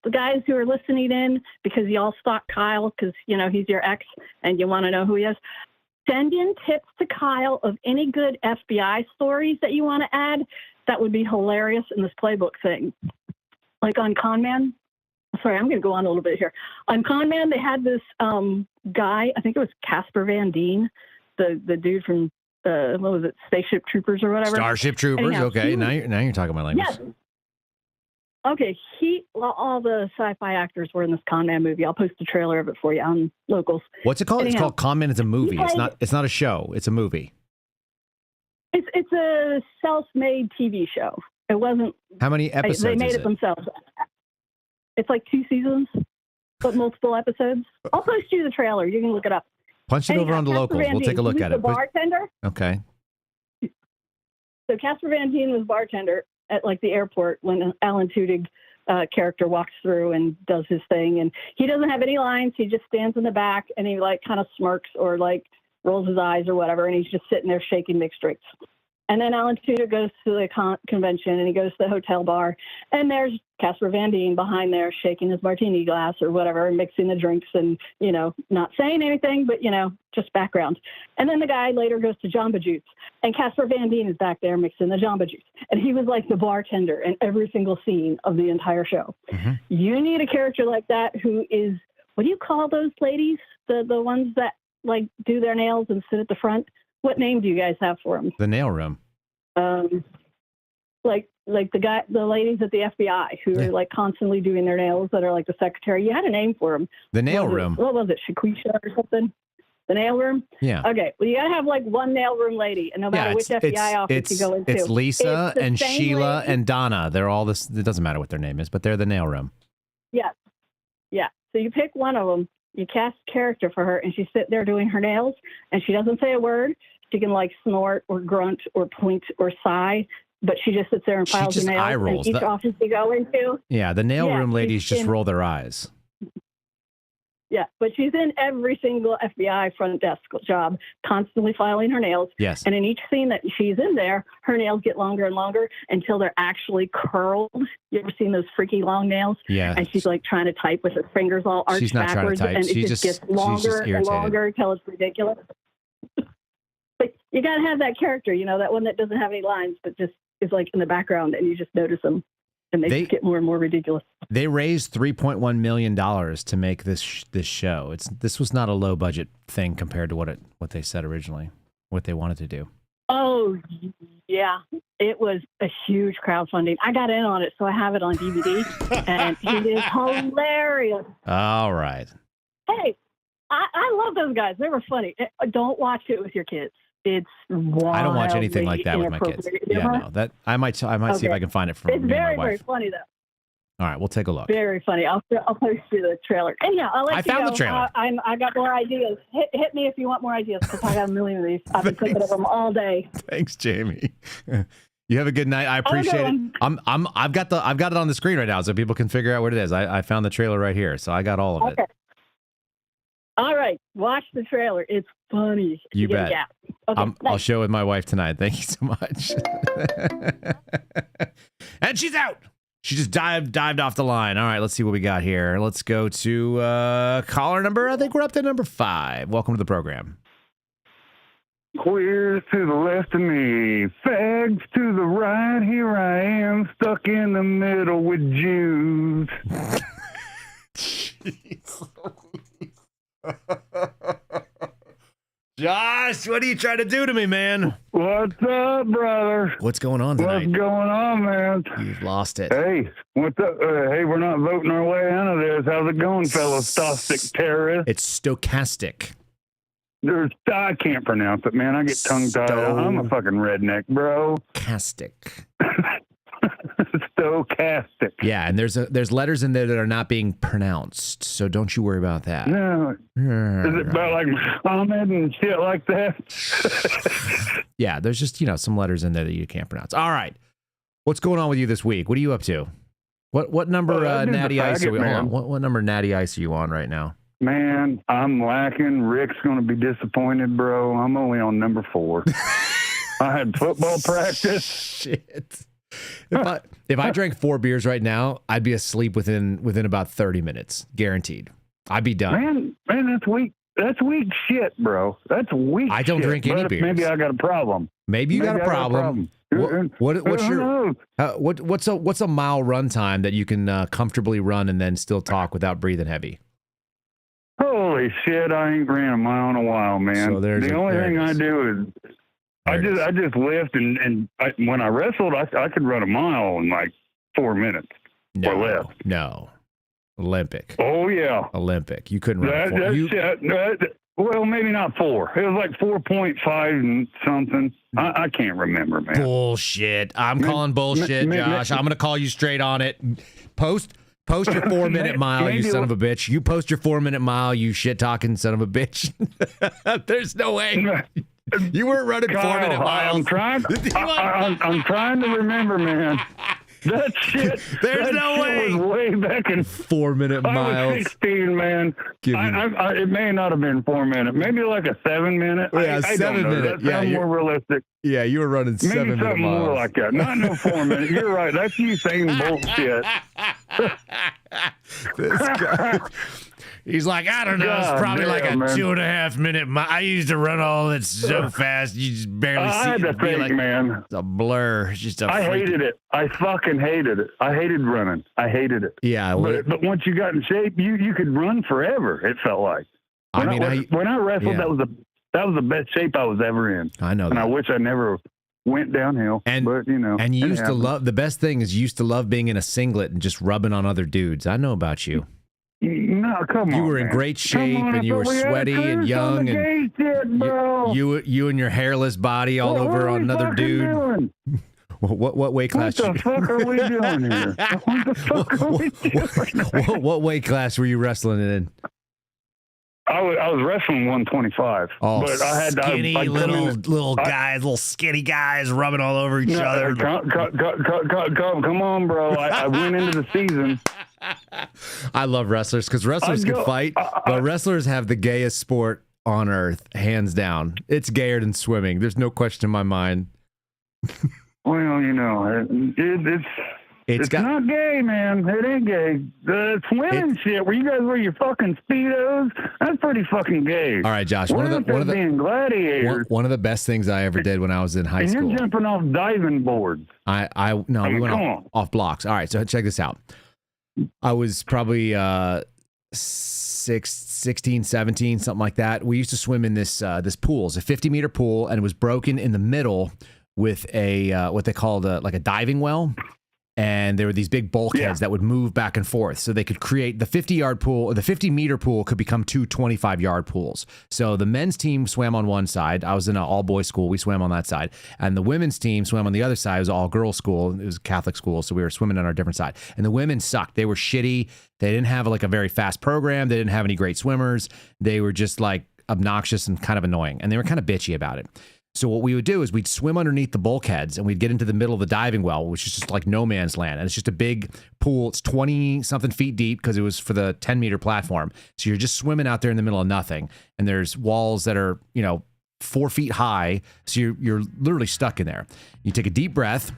the guys who are listening in because y'all stalk Kyle because, you know, he's your ex and you want to know who he is. Send in tips to Kyle of any good FBI stories that you want to add. That would be hilarious in this playbook thing. Like on Con Man. Sorry, I'm going to go on a little bit here. On Con Man, they had this guy, I think it was Casper Van Dien, the dude from, what was it, Spaceship Troopers or whatever? Starship Troopers, anyhow, okay. Now you're talking my language. Yes. Okay, all the sci-fi actors were in this Con Man movie. I'll post a trailer of it for you on Locals. What's it called? Anyhow, it's called Con Man. It's a movie. It's not a show. It's a movie. It's a self-made TV show. It wasn't. How many episodes? They made is it themselves. It's like 2 seasons, but multiple episodes. I'll post you the trailer. You can look it up. Punch it over on the Locals. We'll take a look at it. The bartender. Okay. So Casper Van Dien was bartender at like the airport when Alan Tudyk character walks through and does his thing, and he doesn't have any lines. He just stands in the back and he like kind of smirks or like rolls his eyes or whatever, and he's just sitting there shaking mixed drinks. And then Alan Tudyk goes to the convention and he goes to the hotel bar, and there's Casper Van Dien behind there shaking his martini glass or whatever and mixing the drinks and, you know, not saying anything, but, you know, just background. And then the guy later goes to Jamba Juice, and Casper Van Dien is back there mixing the Jamba Juice. And he was like the bartender in every single scene of the entire show. Mm-hmm. You need a character like that who is, what do you call those ladies? The ones that like do their nails and sit at the front? What name do you guys have for them? The nail room. Like the ladies at the FBI who are like constantly doing their nails that are like the secretary. You had a name for them. The nail room. What was it? Shaquisha or something? The nail room? Yeah. Okay. Well, you got to have like one nail room lady, and no matter which FBI office you go into. It's Lisa and Sheila lady. and Donna. They're all this. It doesn't matter what their name is, but they're the nail room. Yeah. Yeah. So you pick one of them, you cast character for her, and she's sitting there doing her nails, and she doesn't say a word. She can like snort or grunt or point or sigh, but she just sits there and files her nails. Eye rolls. And each office you go into. Yeah, the nail room ladies just roll their eyes. Yeah, but she's in every single FBI front desk job, constantly filing her nails. Yes. And in each scene that she's in there, her nails get longer and longer until they're actually curled. You ever seen those freaky long nails? Yeah. And she's like trying to type with her fingers all arched She's not backwards. trying to type. And it just gets longer and longer until it's ridiculous. But you got to have that character, you know, that one that doesn't have any lines, but just is like in the background and you just notice them. And they just get more and more ridiculous. They raised $3.1 million to make this show. This was not a low budget thing compared to what they said originally, what they wanted to do. Oh yeah, it was a huge crowdfunding. I got in on it, so I have it on DVD, and it is hilarious. All right. Hey, I love those guys. They were funny. Don't watch it with your kids. It's wildly I don't watch anything like that with my kids. Yeah, no, that I might see if I can find it from It's me very, and my wife. very funny though. All right, we'll take a look. Very funny. I'll post you the trailer. Anyhow, I'll let I you found go. the trailer. I got more ideas. Hit me if you want more ideas, because I got a million of these. I've been thinking of them all day. Thanks, Jamie. You have a good night. I appreciate it. I've got it on the screen right now, so people can figure out what it is. I found the trailer right here, so I got all of it. All right, watch the trailer. It's funny. You bet. Okay, I'll show it with my wife tonight. Thank you so much. And she's out. She just dived off the line. All right, let's see what we got here. Let's go to caller number. I think we're up to number 5. Welcome to the program. Queers to the left of me, fags to the right. Here I am, stuck in the middle with Jews. Josh, what are you trying to do to me, man? What's up, brother? What's going on tonight? What's going on, man? You've lost it. Hey, what's up? Hey, we're not voting our way out of this. How's it going, fellow stochastic terrorists? It's stochastic. I can't pronounce it, man. I get tongue-tied. I'm a fucking redneck, bro. Stochastic. Stokastic. Yeah, and there's letters in there that are not being pronounced, so don't you worry about that. No. Is it about like Muhammad and shit like that? Yeah, there's just, some letters in there that you can't pronounce. All right. What's going on with you this week? What are you up to? What number Natty Ice are we on? What number Natty Ice are you on right now? Man, I'm lacking. Rick's going to be disappointed, bro. I'm only on number 4. I had football practice. Shit. If I drank 4 beers right now, I'd be asleep within about 30 minutes, guaranteed. I'd be done. Man, that's weak. That's weak shit, bro. That's weak. I don't drink any beers. Maybe I got a problem. Maybe you got a problem. What's a mile run time that you can comfortably run and then still talk without breathing heavy? Holy shit! I ain't ran a mile in a while, man. So the only thing I do is I just lift and when I wrestled, I could run a mile in like 4 minutes or less. No, Olympic. Oh yeah, Olympic. You couldn't run. Well, maybe not 4. It was like 4.5 and something. I can't remember, man. Bullshit. I'm calling bullshit, Josh. I'm gonna call you straight on it. Post your 4-minute mile, you son of a bitch. You post your 4-minute mile, you shit talking son of a bitch. There's no way. You weren't running 4-minute miles. I'm trying to remember, man. That shit. There's no way. Was way back in 4-minute miles. I was 16, man. It may not have been 4 minutes. Maybe like a 7 minute. Yeah, I 7 minutes. That sounds more realistic. Yeah, you were running 7 minute miles. Maybe something more like that. Not no 4 minutes. You're right. That's Usain bullshit. This guy. He's like, I don't know. It's probably like a 2.5 minute mile. I used to run all that so fast. You just barely see it. I had to think, man. It's a blur. It's just I hated it. I fucking hated it. I hated running. I hated it. Yeah. But once you got in shape, you could run forever, it felt like. When I wrestled, that was the best shape I was ever in. I know that. And I wish I never went downhill. But, And you used to love, the best thing is you used to love being in a singlet and just rubbing on other dudes. I know about you. No, come on. You were in great shape and you were sweaty and young and you and your hairless body all over on another dude. What weight class? What the fuck are we doing here? What the fuck are we doing? What weight class were you wrestling in? I was wrestling 125. Oh, but I had skinny little guys, little skinny guys rubbing all over each other. Come on, bro. I went into the season. I love wrestlers because wrestlers can fight, but wrestlers have the gayest sport on earth, hands down. It's gayer than swimming. There's no question in my mind. Well, it's not gay, man. It ain't gay. The swimming shit where you guys wear your fucking Speedos, that's pretty fucking gay. All right, Josh. One of the best things I ever did when I was in high school. And you're jumping off diving boards. We went off blocks. All right, so check this out. I was probably 16, 17, something like that. We used to swim in this pool. It's a 50-meter pool, and it was broken in the middle with a what they called like a diving well. And there were these big bulkheads that would move back and forth. So they could create the 50-yard pool, or the 50-meter pool could become 2 25-yard pools. So the men's team swam on one side. I was in an all-boys school. We swam on that side. And the women's team swam on the other side. It was an all-girls school. It was a Catholic school. So we were swimming on our different side. And the women sucked. They were shitty. They didn't have like a very fast program. They didn't have any great swimmers. They were just like obnoxious and kind of annoying. And they were kind of bitchy about it. So what we would do is we'd swim underneath the bulkheads and we'd get into the middle of the diving well, which is just like no man's land. And it's just a big pool. It's 20-something feet deep because it was for the 10-meter platform. So you're just swimming out there in the middle of nothing. And there's walls that are, 4 feet high. So you're literally stuck in there. You take a deep breath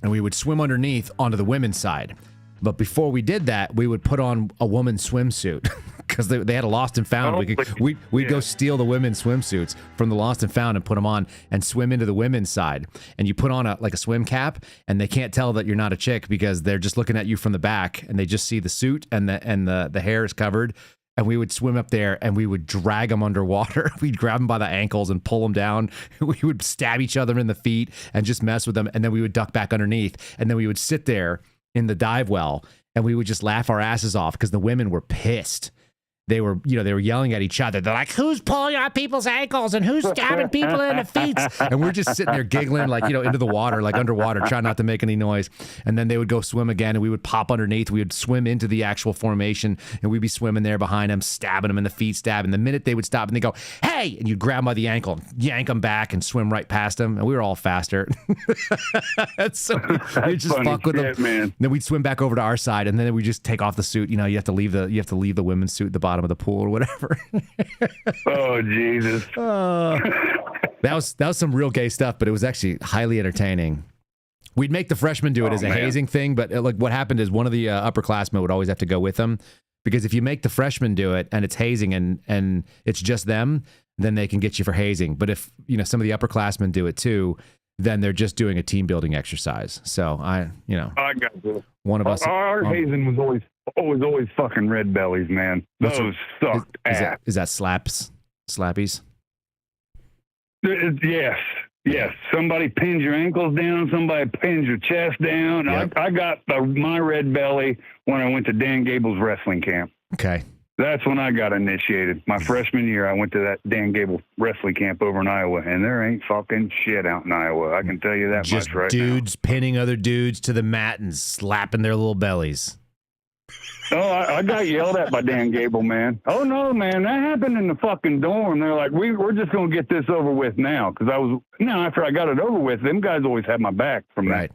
and we would swim underneath onto the women's side. But before we did that, we would put on a woman's swimsuit because they had a lost and found. We'd go steal the women's swimsuits from the lost and found and put them on and swim into the women's side. And you put on a swim cap, and they can't tell that you're not a chick because they're just looking at you from the back, and they just see the suit and the hair is covered. And we would swim up there and we would drag them underwater. We'd grab them by the ankles and pull them down. We would stab each other in the feet and just mess with them. And then we would duck back underneath. And then we would sit there in the dive well and we would just laugh our asses off because the women were pissed. they were yelling at each other. They're like, who's pulling on people's ankles and who's stabbing people in the feet? And we're just sitting there giggling, like, into the water, like underwater, trying not to make any noise. And then they would go swim again, and we would pop underneath. We would swim into the actual formation, and we'd be swimming there behind them, stabbing them in the feet, stabbing. The minute they would stop and they go, hey, and you'd grab them by the ankle, yank them back, and swim right past them. And we were all faster. So we'd just fuck with them. Man. Then we'd swim back over to our side, and then we just take off the suit. You have to leave the women's suit at the bottom of the pool or whatever. Oh Jesus! That was some real gay stuff, but it was actually highly entertaining. We'd make the freshmen do it as a hazing thing, but like what happened is one of the upperclassmen would always have to go with them, because if you make the freshmen do it and it's hazing and it's just them, then they can get you for hazing. But if some of the upperclassmen do it too, then they're just doing a team building exercise. So I got this. One of us. Our hazing was always fucking red bellies, man. Those sucked ass. Is that slappies? Yes. Somebody pins your ankles down. Somebody pins your chest down. Yep. I got my red belly when I went to Dan Gable's wrestling camp. Okay. That's when I got initiated. My freshman year, I went to that Dan Gable wrestling camp over in Iowa, and there ain't fucking shit out in Iowa. I can tell you that just much right dudes now. Pinning other dudes to the mat and slapping their little bellies. Oh, I got yelled at by Dan Gable, man. Oh, no, man, that happened in the fucking dorm. They're like, we're just going to get this over with now. Because after I got it over with, them guys always had my back from that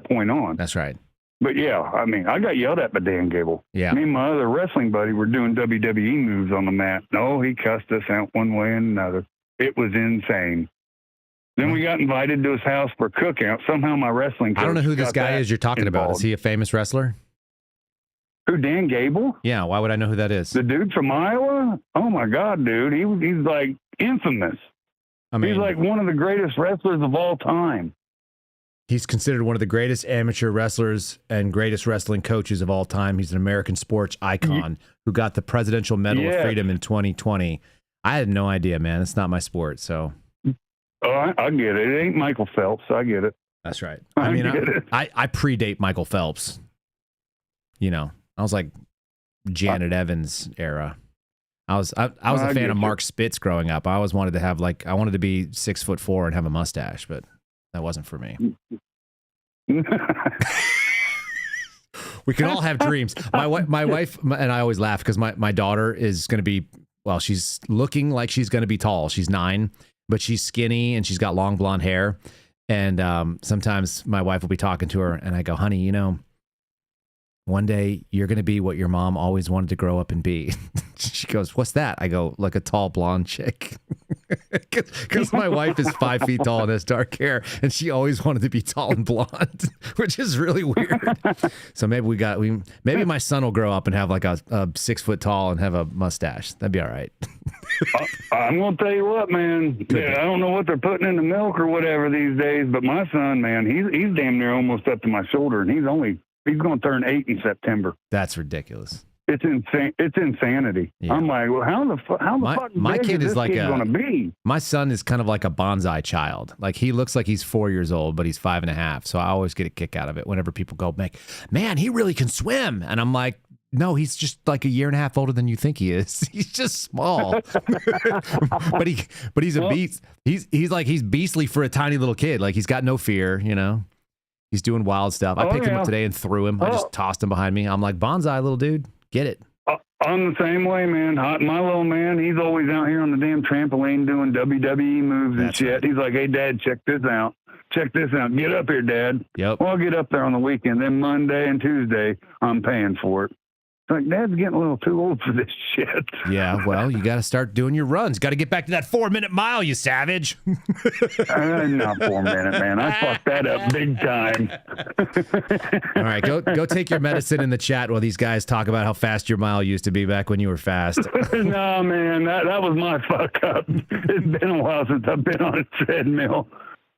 point on. That's right. But yeah, I mean, I got yelled at by Dan Gable. Yeah. Me and my other wrestling buddy were doing WWE moves on the mat. No, he cussed us out one way and another. It was insane. Then we got invited to his house for a cookout. Somehow my wrestling coach I don't know who this guy is you're talking about. Is he a famous wrestler? Who, Dan Gable? Yeah, why would I know who that is? The dude from Iowa? Oh, my God, dude. He's like infamous. I mean, he's like one of the greatest wrestlers of all time. He's considered one of the greatest amateur wrestlers and greatest wrestling coaches of all time. He's an American sports icon who got the Presidential Medal of Freedom in 2020. I had no idea, man. It's not my sport, so. Oh, I get it. It ain't Michael Phelps. I get it. That's right. I predate Michael Phelps. I was like Janet Evans era. I was a fan of Mark Spitz growing up. I always wanted to have I wanted to be 6'4" and have a mustache, but that wasn't for me. We can all have dreams. My wife and I always laugh because my daughter is going to be, she's looking like she's going to be tall. She's 9, but she's skinny and she's got long blonde hair. And sometimes my wife will be talking to her and I go, honey, one day you're going to be what your mom always wanted to grow up and be. She goes, what's that? I go, like a tall blonde chick. Because my wife is 5 feet tall and has dark hair, and she always wanted to be tall and blonde, which is really weird. So maybe my son will grow up and have like a 6 foot tall and have a mustache. That'd be all right. I'm going to tell you what, man. Yeah, I don't know what they're putting in the milk or whatever these days, but my son, man, he's damn near almost up to my shoulder, and he's going to turn 8 in September. That's ridiculous. It's insane. It's insanity. Yeah. I'm like, well, how the fuck my kid is like going to be? My son is kind of like a bonsai child. Like he looks like he's 4 years old, but he's 5.5. So I always get a kick out of it whenever people go, man, he really can swim. And I'm like, no, he's just like a year and a half older than you think he is. He's just small, but he's a beast. He's beastly for a tiny little kid. Like he's got no fear, He's doing wild stuff. I picked him up today and threw him. I just tossed him behind me. I'm like, bonsai, little dude. Get it. I'm the same way, man. My little man, he's always out here on the damn trampoline doing WWE moves and shit. Right. He's like, hey, Dad, check this out. Check this out. Get up here, Dad. Yep. Well, I'll get up there on the weekend. Then Monday and Tuesday, I'm paying for it. Like, Dad's getting a little too old for this shit. Yeah, well, you got to start doing your runs. Got to get back to that 4-minute mile, you savage. Not 4 minute, man. I fucked that up big time. All right, go take your medicine in the chat while these guys talk about how fast your mile used to be back when you were fast. No, man, that was my fuck up. It's been a while since I've been on a treadmill.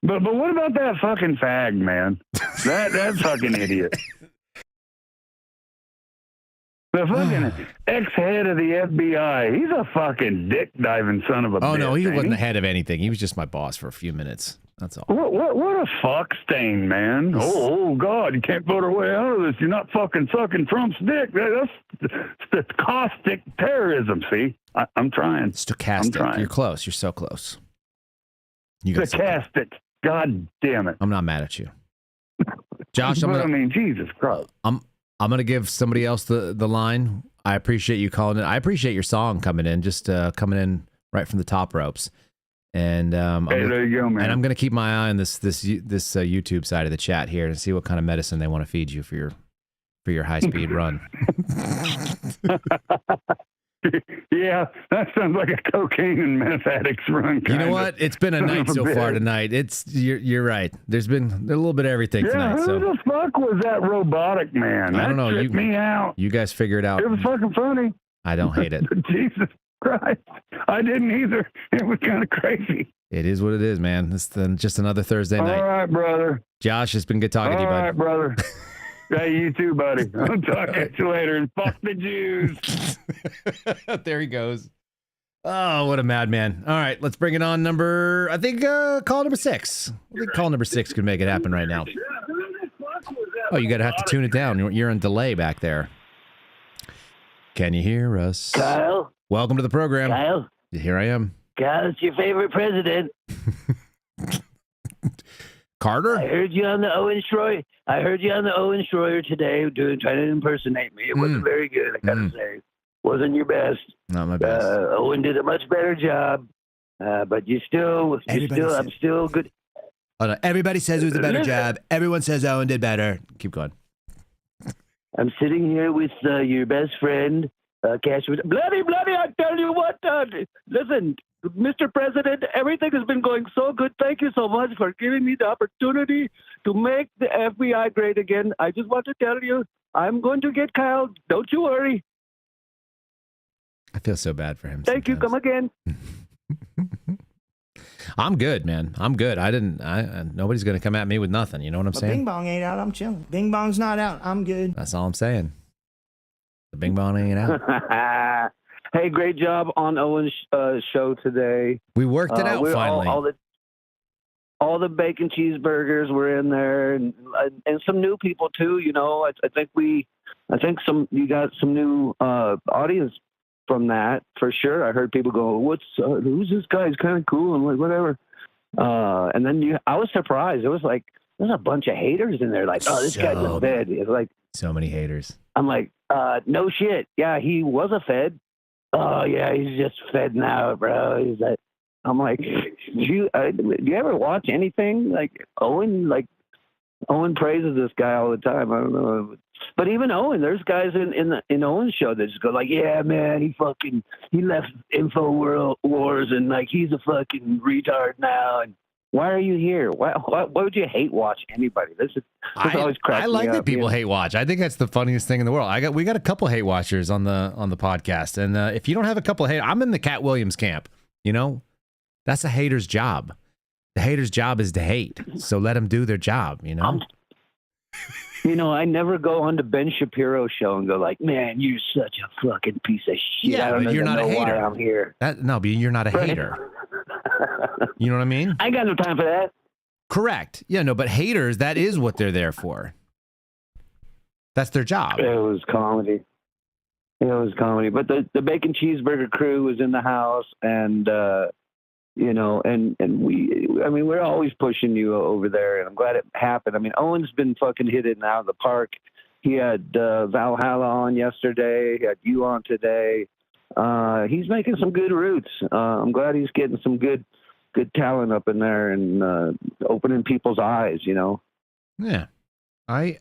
But what about that fucking fag, man? That fucking idiot. The fucking ex-head of the FBI, he's a fucking dick-diving son of a bitch. Oh, no, he wasn't the head of anything. He was just my boss for a few minutes. That's all. What a fuck stain, man. Oh, God. God, you can't vote our way out of this. You're not fucking sucking Trump's dick. That's caustic terrorism, see? I'm trying. Stochastic. I'm trying. You're close. You're so close. You got Stochastic. God damn it. I'm not mad at you. Josh, Jesus Christ. I'm going to give somebody else the line. I appreciate you calling in. I appreciate your song coming in, just coming in right from the top ropes. And there you go, man. And I'm going to keep my eye on this YouTube side of the chat here and see what kind of medicine they want to feed you for your high speed run. Yeah, that sounds like a cocaine and meth addict's run. You know what? It's been a night so far tonight. You're right. There's been a little bit of everything tonight. Who the fuck was that robotic man? I don't know. Tripped me out. You guys figure it out. It was fucking funny. I don't hate it. Jesus Christ. I didn't either. It was kind of crazy. It is what it is, man. It's just another Thursday night. All right, brother. Josh, it's been good talking to you, bud. All right, brother. Hey, you too, buddy. I'll talk at you later. And fuck the Jews. There he goes. Oh, what a madman. All right, let's bring it on call number 6. I think call number 6 could make it happen right now. Oh, you got to have to tune it down. You're on delay back there. Can you hear us? Kyle? Welcome to the program. Kyle? Here I am. Kyle, it's your favorite president. Carter? I heard you on the Owen Schroyer today trying to impersonate me. It wasn't very good, I gotta say. Wasn't your best. Not my best. Owen did a much better job. But I'm still good. Oh, no. Everybody says it was a better job. Everyone says Owen did better. Keep going. I'm sitting here with your best friend, Cash. Bloody, I tell you what, listen, Mr. President, everything has been going so good. Thank you so much for giving me the opportunity to make the FBI great again. I just want to tell you, I'm going to get Kyle. Don't you worry. I feel so bad for him. Thank you. Come again. I'm good, man. I'm good. Nobody's going to come at me with nothing. You know what I'm saying? Bing Bong ain't out. I'm chilling. Bing Bong's not out. I'm good. That's all I'm saying. The Bing Bong ain't out. Hey, great job on Owen's show today. We worked it out finally. All the bacon cheeseburgers were in there, and some new people too. You know, I think you got some new audience from that for sure. I heard people go, who's this guy? He's kind of cool. I'm like, whatever. And then I was surprised. It was like, there's a bunch of haters in there. Like, this guy's a Fed. It's like so many haters. I'm like, no shit. Yeah, he was a Fed. Oh yeah, he's just Fed now, bro. He's like, I'm like, do you ever watch anything like Owen? Like Owen praises this guy all the time. I don't know. But even Owen, there's guys in Owen's show that just go like, yeah, man, he left InfoWars and like he's a fucking retard now. And why are you here? Why would you hate watch anybody? This always cracks me up. I like that people hate watch. I think that's the funniest thing in the world. We got a couple hate watchers on the podcast, and if you don't have a couple of hate, I'm in the Cat Williams camp. You know, that's a hater's job. The hater's job is to hate, so let them do their job. You know. You know, I never go on the Ben Shapiro show and go like, "Man, you're such a fucking piece of shit." Yeah, I don't but you're not a hater. Why I'm here. But you're not a hater. You know what I mean? I got no time for that. Correct. Yeah, no, but haters, that is what they're there for. That's their job. It was comedy. But the bacon cheeseburger crew was in the house, and we're always pushing you over there, and I'm glad it happened. I mean, Owen's been fucking hitting out of the park. He had Valhalla on yesterday. He had you on today. He's making some good routes. I'm glad he's getting some good talent up in there and opening people's eyes, you know? Yeah. I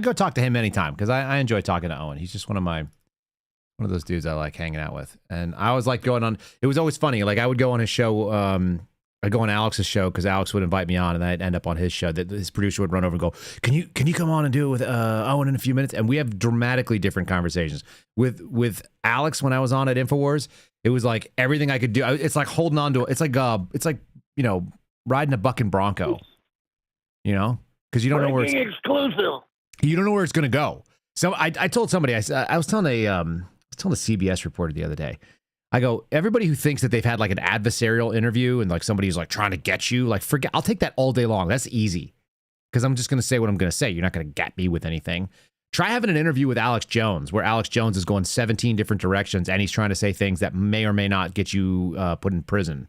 go talk to him anytime because I enjoy talking to Owen. He's just one of those dudes I like hanging out with. And I always like going on. It was always funny. Like I would go on his show. I'd go on Alex's show because Alex would invite me on, and I'd end up on his show. That his producer would run over and go, "Can you come on and do it with Owen in a few minutes?" And we have dramatically different conversations. With Alex when I was on at InfoWars, it was like everything I could do. It's like holding on to. It's like riding a bucking bronco. You know, because you don't know where it's exclusive. You don't know where it's going to go. So I told somebody I was telling a CBS reporter the other day. I go, everybody who thinks that they've had like an adversarial interview and like somebody's like trying to get you, like forget. I'll take that all day long. That's easy because I'm just going to say what I'm going to say. You're not going to get me with anything. Try having an interview with Alex Jones, where Alex Jones is going 17 different directions, and he's trying to say things that may or may not get you put in prison.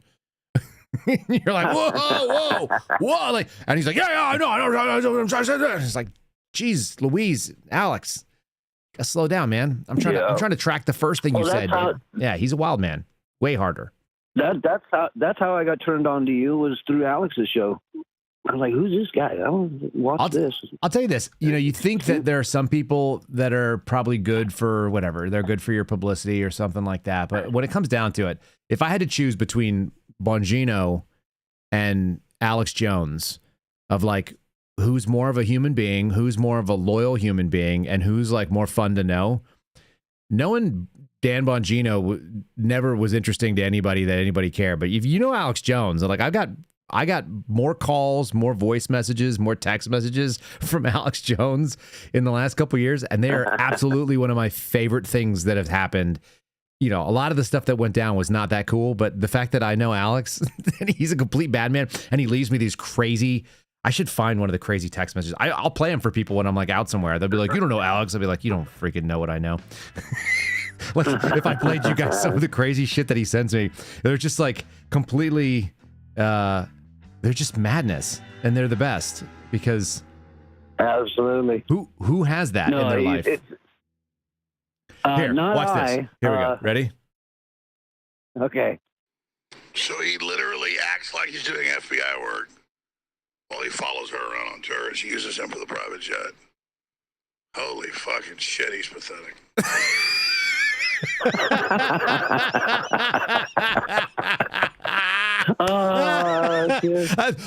You're like, whoa, like, and he's like, yeah, I know. I'm trying to say that. It's like, geez, Louise, Alex, gotta slow down, man. I'm trying to track the first thing you said. Yeah, he's a wild man. Way harder. That's how I got turned on to you, was through Alex's show. I was like, who's this guy? I want to watch this. I'll tell you this. You think that there are some people that are probably good for whatever. They're good for your publicity or something like that. But when it comes down to it, if I had to choose between Bongino and Alex Jones, of like, who's more of a human being, who's more of a loyal human being, and who's like more fun to know, knowing Dan Bongino never was interesting to anybody that anybody cared. But if you know Alex Jones, like, I got more calls, more voice messages, more text messages from Alex Jones in the last couple of years, and they are absolutely one of my favorite things that have happened. You know, a lot of the stuff that went down was not that cool, but the fact that I know Alex and he's a complete bad man, and he leaves me these crazy, I should find one of the crazy text messages. I'll play them for people when I'm like out somewhere. They'll be like, you don't know Alex. I'll be like, you don't freaking know what I know. Like, if I played you guys some of the crazy shit that he sends me, they're just like completely, they're just madness, and they're the best because absolutely. Who has that in their life? Here, watch this. Here we go. Ready? Okay. So he literally acts like he's doing FBI work while he follows her around on tour and she uses him for the private jet. Holy fucking shit, he's pathetic.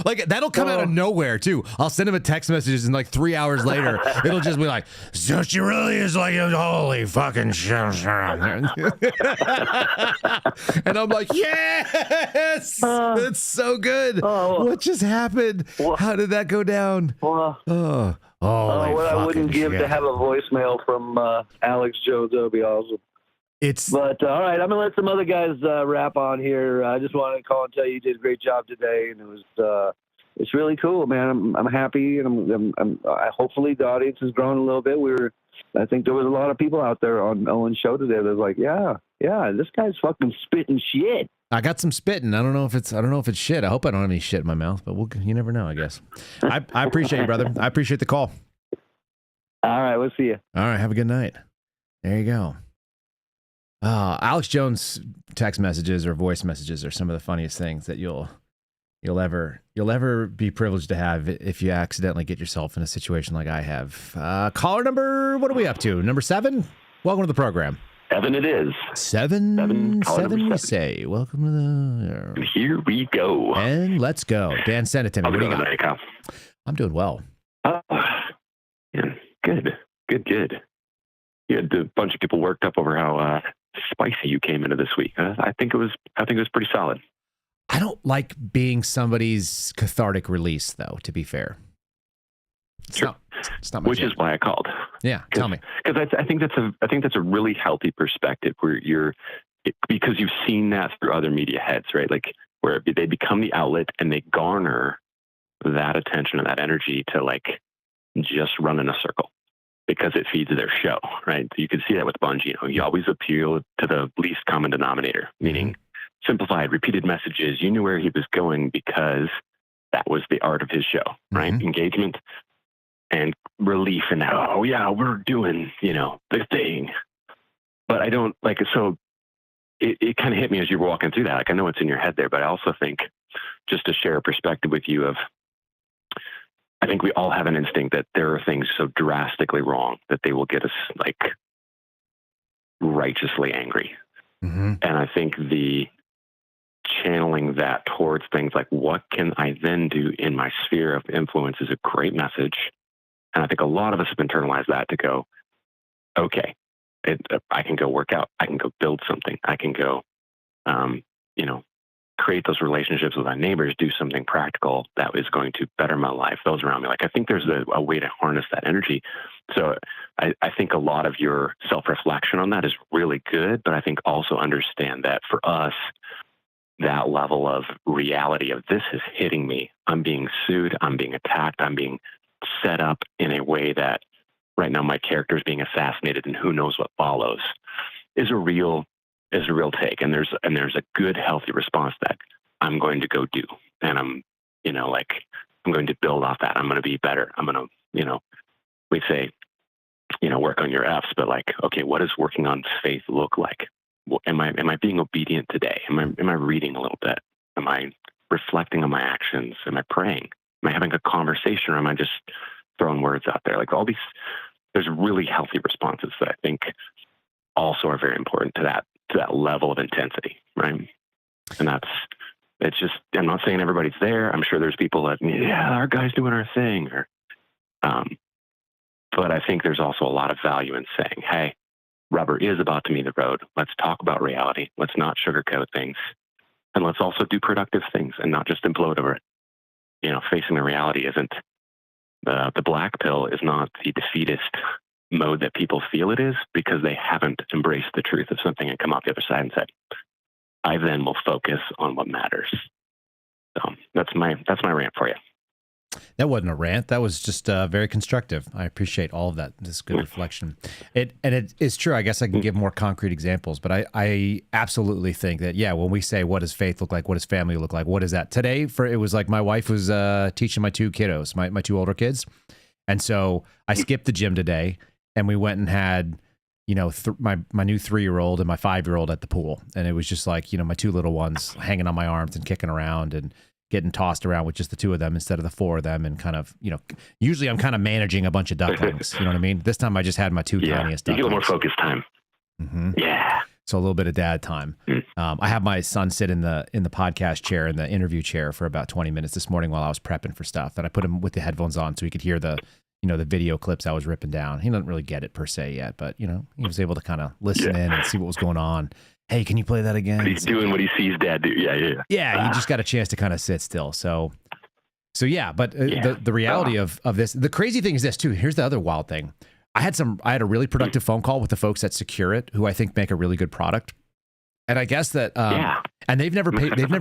Like, that'll come out of nowhere too. I'll send him a text message, and like 3 hours later, it'll just be like, so she really is like, holy fucking shit. And I'm like, yes, it's so good. What just happened? How did that go down? What I wouldn't give to have a voicemail from Alex Jones. That would be awesome. But all right, I'm gonna let some other guys wrap on here. I just wanted to call and tell you did a great job today, and it was it's really cool, man. I'm happy, and hopefully the audience has grown a little bit. I think there was a lot of people out there on Owen's show today that was like, yeah, this guy's fucking spitting shit. I got some spitting. I don't know if it's shit. I hope I don't have any shit in my mouth, but you never know, I guess. I appreciate you, brother. I appreciate the call. All right, we'll see you. All right, have a good night. There you go. Alex Jones text messages or voice messages are some of the funniest things that you'll ever be privileged to have if you accidentally get yourself in a situation like I have. Caller number, what are we up to? Number 7? Welcome to the program. 7 it is. 7 we say. Welcome to the... Here we go. And let's go. Dan, send it to me. What do you got? Kyle? I'm doing well. Yeah, good. You had a bunch of people worked up over how spicy you came into this week. I think it was pretty solid. I don't like being somebody's cathartic release, though, to be fair. It's not my Which is why I called. Yeah, tell me. Because I think that's a really healthy perspective where because you've seen that through other media heads, right? Like where they become the outlet and they garner that attention and that energy to like just run in a circle because it feeds their show, right? So you can see that with Bongino. You always appeal to the least common denominator, meaning simplified, repeated messages. You knew where he was going because that was the art of his show, right? Engagement and relief in that, oh yeah, we're doing, the thing. But I don't like it. So it kind of hit me as you were walking through that. Like, I know what's in your head there, but I also think, just to share a perspective with you, I think we all have an instinct that there are things so drastically wrong that they will get us like righteously angry. And I think the channeling that towards things like, what can I then do in my sphere of influence, is a great message. And I think a lot of us have internalized that to go, okay, I can go work out. I can go build something. I can go, create those relationships with my neighbors, do something practical that is going to better my life, those around me. Like, I think there's a way to harness that energy. So I think a lot of your self-reflection on that is really good, but I think also understand that for us, that level of reality of this is hitting me. I'm being sued. I'm being attacked. I'm being set up in a way that right now my character is being assassinated and who knows what follows is a real take. And there's a good, healthy response that I'm going to go do. And I'm going to build off that. I'm going to be better. I'm going to, we say, work on your F's, but like, okay, what does working on faith look like? Am I being obedient today? Am I reading a little bit? Am I reflecting on my actions? Am I praying? Am I having a conversation, or am I just throwing words out there? Like all these, there's really healthy responses that I think also are very important to that level of intensity, right? And it's just, I'm not saying everybody's there. I'm sure there's people that, our guy's doing our thing, but I think there's also a lot of value in saying, hey, rubber is about to meet the road. Let's talk about reality. Let's not sugarcoat things. And let's also do productive things and not just implode over it. Facing the reality isn't the black pill is not the defeatist mode that people feel it is, because they haven't embraced the truth of something and come out the other side and said, I then will focus on what matters. So that's my rant for you. That wasn't a rant. That was just very constructive. I appreciate all of that. This good reflection. It is true. I guess I can give more concrete examples, but I absolutely think that, when we say, what does faith look like? What does family look like? What is that? Today, it was like my wife was teaching my two kiddos, my two older kids. And so I skipped the gym today and we went and had, my new 3-year-old and my 5-year-old at the pool. And it was just like, my two little ones hanging on my arms and kicking around and getting tossed around with just the two of them instead of the 4 of them, and kind of, usually I'm kind of managing a bunch of ducklings. You know what I mean? This time I just had my two tiniest ducklings. You get a little more focused time. Mm-hmm. Yeah. So a little bit of dad time. I have my son sit in the podcast chair, in the interview chair, for about 20 minutes this morning while I was prepping for stuff. And I put him with the headphones on so he could hear the video clips I was ripping down. He doesn't really get it per se yet, but he was able to kind of listen in and see what was going on. Hey, can you play that again? But he's doing what he sees dad do. Yeah. Yeah, he just got a chance to kind of sit still. So yeah, but the reality of this, the crazy thing is this too. Here's the other wild thing. I had a really productive phone call with the folks at Secure It, who I think make a really good product. And I guess that, and they've never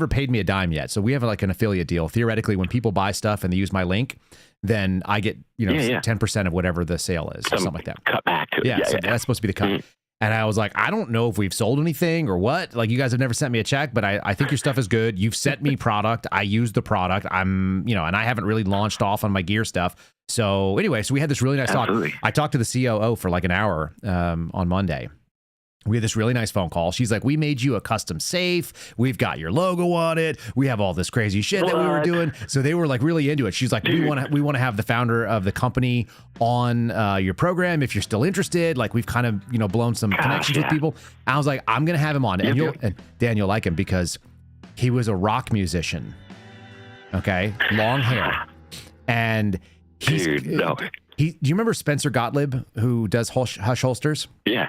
paid me a dime yet. So we have like an affiliate deal. Theoretically, when people buy stuff and they use my link, then I get 10% of whatever the sale is, or something like that. Cut back to it. Yeah, so that's supposed to be the cut. Mm-hmm. And I was like, I don't know if we've sold anything or what. Like, you guys have never sent me a check, but I think your stuff is good. You've sent me product. I use the product. I'm, and I haven't really launched off on my gear stuff. So anyway, so we had this really nice talk. I talked to the COO for like an hour on Monday. We had this really nice phone call. She's like, we made you a custom safe. We've got your logo on it. We have all this crazy shit that we were doing. So they were like really into it. She's like, we want to have the founder of the company on your program if you're still interested. Like, we've kind of, blown some connections with people. I was like, I'm going to have him on. And Dan, you'll like him because he was a rock musician. Okay. Long hair. And do you remember Spencer Gottlieb, who does Hush Holsters? Yeah.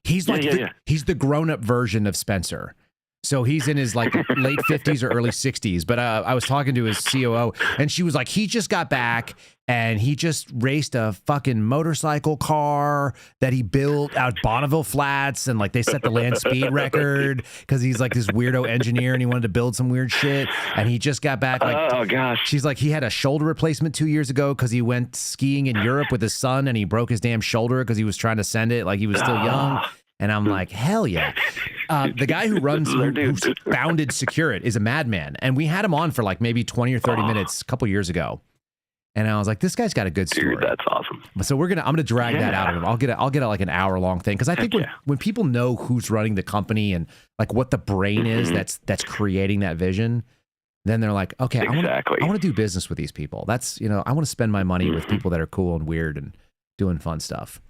He's like he's the grown-up version of Spencer. So he's in his like late 50s or early 60s. But I was talking to his COO, and she was like, he just got back and he just raced a fucking motorcycle car that he built out Bonneville Flats, and like they set the land speed record because he's like this weirdo engineer and he wanted to build some weird shit. And he just got back. Like, oh gosh. She's like, he had a shoulder replacement 2 years ago because he went skiing in Europe with his son and he broke his damn shoulder because he was trying to send it like he was still young. And I'm like, hell yeah. The guy who founded Secure It is a madman. And we had him on for like maybe 20 or 30 minutes a couple years ago. And I was like, this guy's got a good story. Dude, that's awesome. So I'm going to drag that out of him. I'll get like an hour long thing. Cause I think when people know who's running the company and like what the brain is that's creating that vision, then they're like, okay, I want to do business with these people. That's, I want to spend my money with people that are cool and weird and doing fun stuff.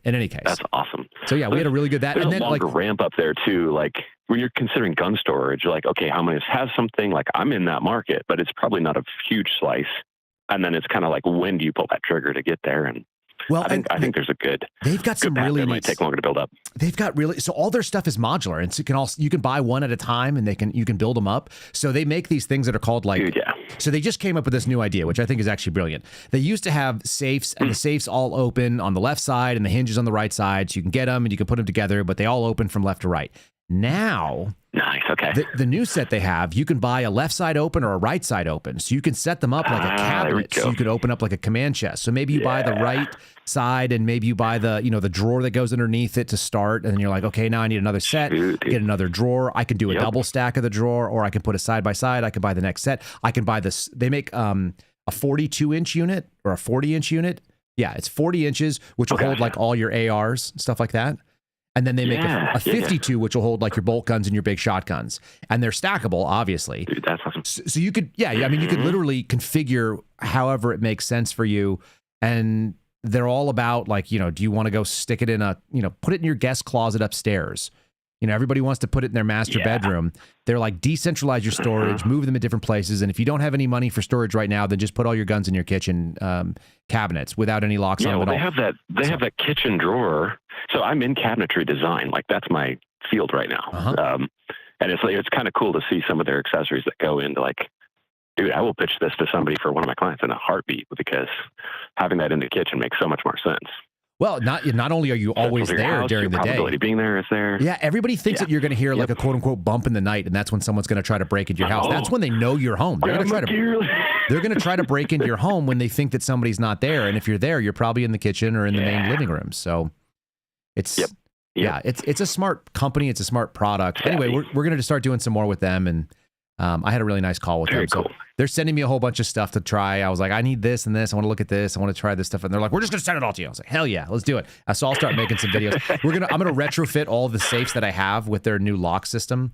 In any case, that's awesome. So yeah, we had a really good There's and then a longer ramp up there too. Like when you're considering gun storage, you're like, okay, how many have something? Like I'm in that market, but it's probably not a huge slice. And then it's kind of like, when do you pull that trigger to get there? And well, I think there's a good. They've got some really. It might take longer to build up. They've got so all their stuff is modular, and so you can buy one at a time, and you can build them up. So they make these things that are called like. Dude, yeah. So they just came up with this new idea, which I think is actually brilliant. They used to have safes, and the safes all open on the left side, and the hinges on the right side, so you can get them and you can put them together, but they all open from left to right. Now, nice. Okay. The new set they have, you can buy a left side open or a right side open. So you can set them up like a cabinet. So you could open up like a command chest. So maybe you buy the right side and maybe you buy the, the drawer that goes underneath it to start. And then you're like, okay, now I need another set, get another drawer. I can do a double stack of the drawer, or I can put a side by side. I can buy the next set. I can buy this. They make a 42-inch unit or a 40-inch unit. Yeah, it's 40 inches, which will hold like all your ARs, stuff like that. And then they make a 52, which will hold like your bolt guns and your big shotguns. And they're stackable, obviously. Dude, that's awesome. So you could, I mean, you could literally configure however it makes sense for you. And they're all about like, do you want to go stick it in put it in your guest closet upstairs? Everybody wants to put it in their master bedroom. They're like, decentralize your storage, move them in different places. And if you don't have any money for storage right now, then just put all your guns in your kitchen cabinets without any locks on them at all. They have that kitchen drawer. So I'm in cabinetry design. Like that's my field right now. And it's kind of cool to see some of their accessories that go into like, dude, I will pitch this to somebody for one of my clients in a heartbeat, because having that in the kitchen makes so much more sense. Well, not only are you always there during the day, being there is there. Yeah, everybody thinks that you're going to hear like a quote unquote bump in the night, and that's when someone's going to try to break into your house. That's when they know you're home. They're going to try to break into your home when they think that somebody's not there, and if you're there, you're probably in the kitchen or in the main living room. So it's it's a smart company. It's a smart product. Anyway, we're going to start doing some more with them, and I had a really nice call with them. So they're sending me a whole bunch of stuff to try. I was like, I need this and this. I want to look at this. I want to try this stuff. And they're like, we're just going to send it all to you. I was like, hell yeah, let's do it. So I'll start making some videos. I'm going to retrofit all the safes that I have with their new lock system.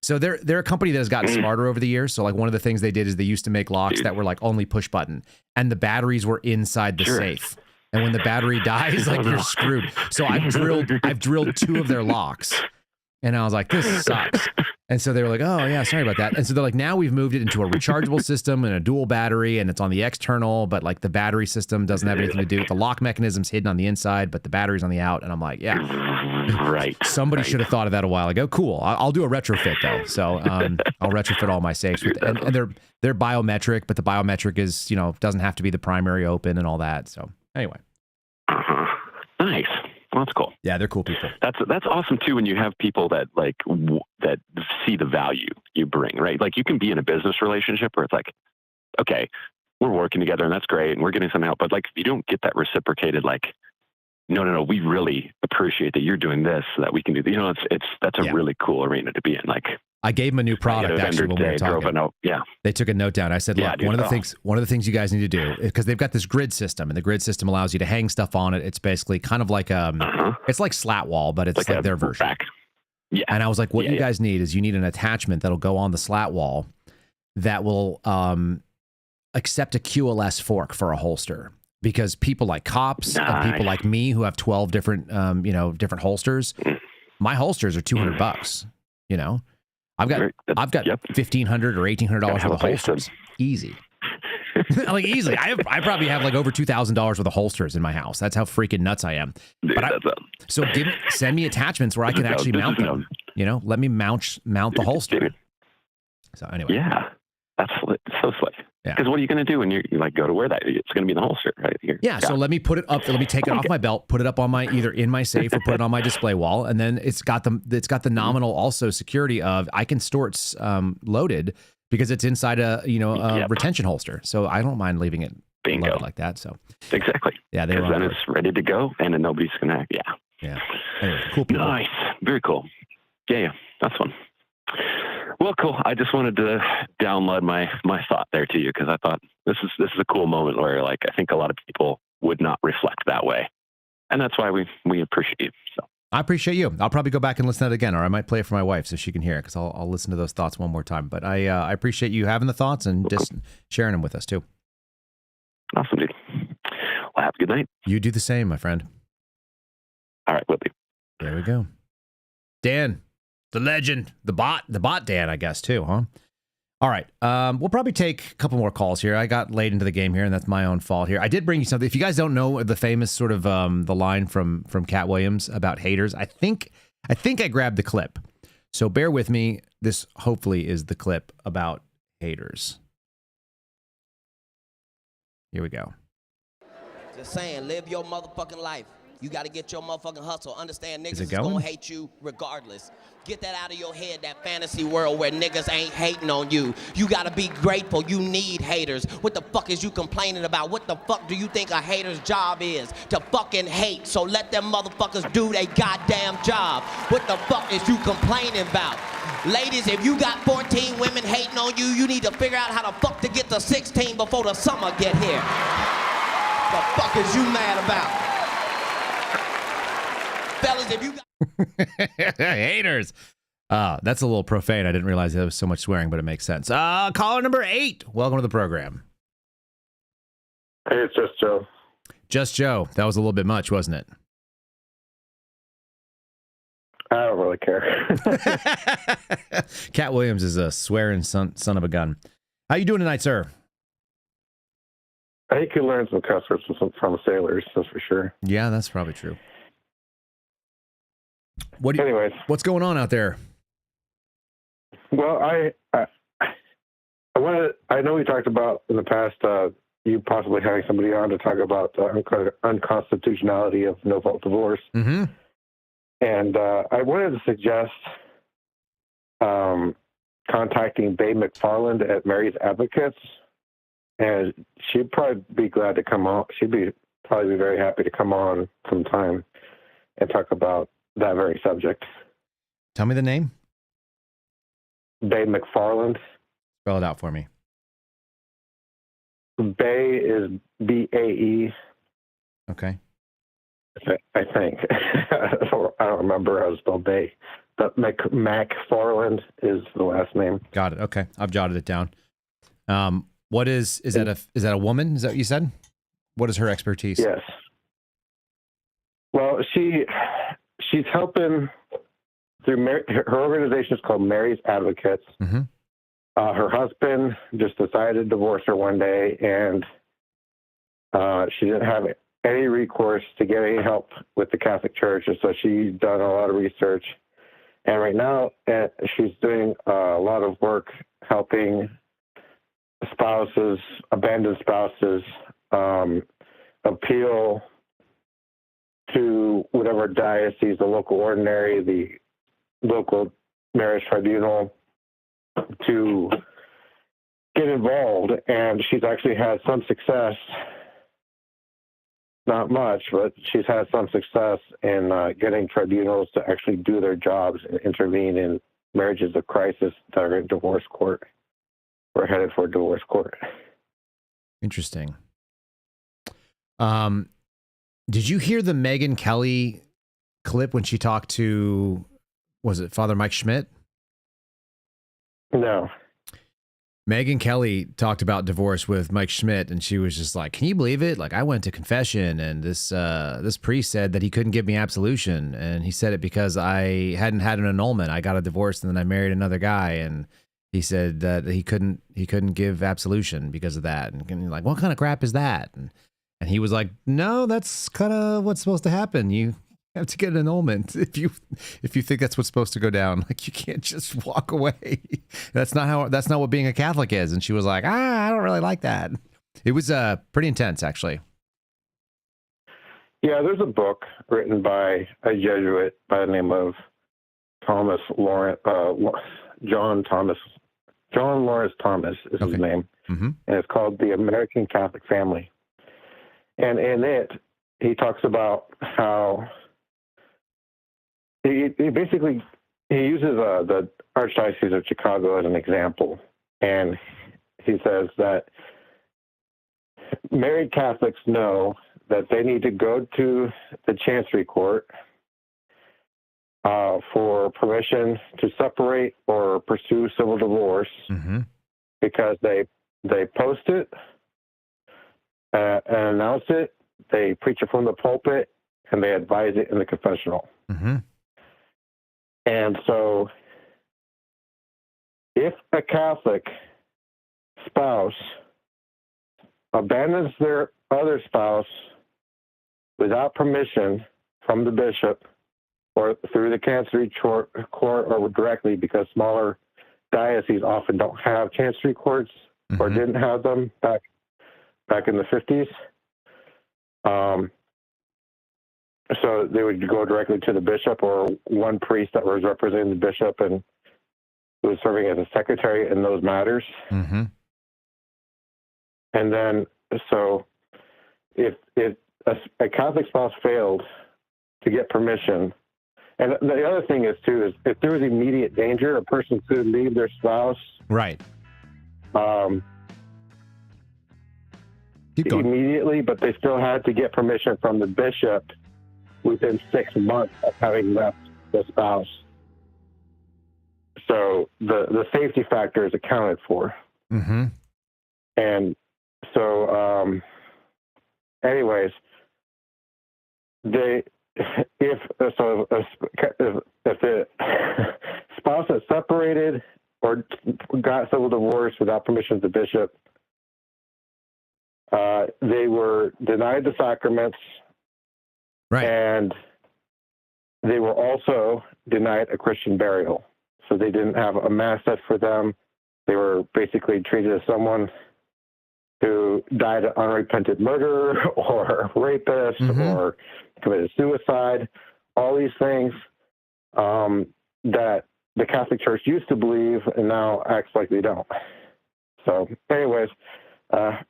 So they're a company that has gotten smarter over the years. So like one of the things they did is they used to make locks that were like only push button, and the batteries were inside the safe. And when the battery dies, like you're screwed. So I've drilled 2 of their locks. And I was like, this sucks. And so they were like, oh, yeah, sorry about that. And so they're like, now we've moved it into a rechargeable system and a dual battery, and it's on the external, but like the battery system doesn't have anything to do with the lock mechanism's hidden on the inside, but the battery's on the out. And I'm like, yeah, right. Somebody should have thought of that a while ago. Cool. I'll do a retrofit though. So I'll retrofit all my safes with, and they're biometric, but the biometric is, doesn't have to be the primary open and all that. So anyway. Nice. Well, that's cool. Yeah, they're cool people. That's awesome too when you have people that like that see the value you bring, right? Like you can be in a business relationship where it's like, okay, we're working together and that's great and we're getting some help, but like you don't get that reciprocated like, no, we really appreciate that you're doing this so that we can do. That's a really cool arena to be in. Like I gave them a new product actually when we were talking. They took a note down. I said, look, one of the things you guys need to do, because they've got this grid system, and the grid system allows you to hang stuff on it. It's basically kind of like it's like slat wall, but it's like their version. Yeah. And I was like, what you guys need is you need an attachment that'll go on the slat wall that will accept a QLS fork for a holster. Because people like cops and people like me who have 12 different, different holsters, my holsters are $200. I've got $1,500 or $1,800 worth of holsters. Easy. Like easily. I probably have like over $2,000 worth of holsters in my house. That's how freaking nuts I am. So send me attachments where I can actually mount them. Let me mount the holster. So anyway. Yeah. That's so slick. Yeah. Because what are you going to do when you like go to wear that? It's going to be in the holster, right? So let me put it up. Let me take it off my belt, put it up on either in my safe or put it on my display wall, and then it's got the nominal also security of I can store it loaded because it's inside a retention holster. So I don't mind leaving it loaded like that. So exactly. Yeah, because then it's ready to go, and then nobody's going to. Yeah. Anyway, cool people. Nice. Very cool. Yeah. That's fun. Well, cool. I just wanted to download my thought there to you because I thought this is a cool moment where like I think a lot of people would not reflect that way, and that's why we appreciate you. So I appreciate you. I'll probably go back and listen to it again, or I might play it for my wife so she can hear it because I'll listen to those thoughts one more time. But I appreciate you having the thoughts and just sharing them with us too. Awesome, dude. Well, have a good night. You do the same, my friend. All right, will do. There we go, Dan. The legend, the bot Dan, I guess, too, huh? All right. We'll probably take a couple more calls here. I got late into the game here, and that's my own fault here. I did bring you something. If you guys don't know the famous sort of the line from Cat Williams about haters, I think I grabbed the clip. So bear with me. This hopefully is the clip about haters. Here we go. Just saying, live your motherfucking life. You got to get your motherfucking hustle. Understand Is niggas it is going going? to hate you regardless. Get that out of your head, that fantasy world where niggas ain't hating on you. You got to be grateful. You need haters. What the fuck is you complaining about? What the fuck do you think a hater's job is? To fucking hate. So let them motherfuckers do their goddamn job. What the fuck is you complaining about? Ladies, if you got 14 women hating on you, you need to figure out how the fuck to get to 16 before the summer get here. The fuck is you mad about? Fellas, if you got haters. That's a little profane. I didn't realize there was so much swearing, but it makes sense. Caller number 8. Welcome to the program. Hey, it's just Joe. Just Joe. That was a little bit much, wasn't it? I don't really care. Cat Williams is a swearing son of a gun. How you doing tonight, sir? I think you learned some cuss words from sailors, that's for sure. Yeah, that's probably true. What's going on out there? Well, I know we talked about in the past you possibly having somebody on to talk about the unconstitutionality of no-fault divorce. Mm-hmm. And I wanted to suggest contacting Bae McFarland at Mary's Advocates, and she'd probably be glad to come on. Probably be very happy to come on sometime and talk about that very subject. Tell me the name. Bae McFarland. Spell it out for me. Bae is B-A-E. Okay. I think. I don't remember how to spell Bae. But McFarland is the last name. Got it. Okay. I've jotted it down. What is that a woman? Is that what you said? What is her expertise? Yes. Well, she's helping through her organization is called Mary's Advocates. Mm-hmm. Her husband just decided to divorce her one day, and she didn't have any recourse to get any help with the Catholic Church, and so she's done a lot of research. And right now, she's doing a lot of work helping spouses, abandoned spouses, appeal to whatever diocese, the local ordinary, the local marriage tribunal, to get involved. And she's actually had some success, not much, but she's had some success in getting tribunals to actually do their jobs and intervene in marriages of crisis that are in divorce court or headed for divorce court. Interesting. Did you hear the Megyn Kelly clip when she talked to, was it Father Mike Schmidt? No. Megyn Kelly talked about divorce with Mike Schmidt, and she was just like, "Can you believe it? Like, I went to confession, and this priest said that he couldn't give me absolution, and he said it because I hadn't had an annulment. I got a divorce, and then I married another guy, and he said that he couldn't give absolution because of that." And you're like, "What kind of crap is that?" And he was like, "No, that's kind of what's supposed to happen. You have to get an annulment if you think that's what's supposed to go down. Like, you can't just walk away. That's not what being a Catholic is." And she was like, "I don't really like that." It was pretty intense, actually. Yeah, there's a book written by a Jesuit by the name of John Lawrence Thomas is his name. Mm-hmm. And it's called The American Catholic Family. And in it, he talks about how he basically uses the Archdiocese of Chicago as an example. And he says that married Catholics know that they need to go to the Chancery Court for permission to separate or pursue civil divorce, mm-hmm. because they post it and announce it, they preach it from the pulpit, and they advise it in the confessional. Mm-hmm. And so if a Catholic spouse abandons their other spouse without permission from the bishop or through the Chancery Court or directly, because smaller dioceses often don't have Chancery courts, mm-hmm. or didn't have them back in the 50s. so they would go directly to the bishop or one priest that was representing the bishop and was serving as a secretary in those matters. Mm-hmm. And then, so if a Catholic spouse failed to get permission, and the other thing is too, is if there was immediate danger, a person could leave their spouse. Right. Immediately, but they still had to get permission from the bishop within 6 months of having left the spouse. So the safety factor is accounted for. Mm-hmm. And so, anyways, if the spouse is separated or got civil divorce without permission of the bishop, they were denied the sacraments, right, and they were also denied a Christian burial. So they didn't have a mass set for them. They were basically treated as someone who died an unrepentant murderer or rapist or committed suicide. All these things that the Catholic Church used to believe and now acts like they don't. So, anyways, I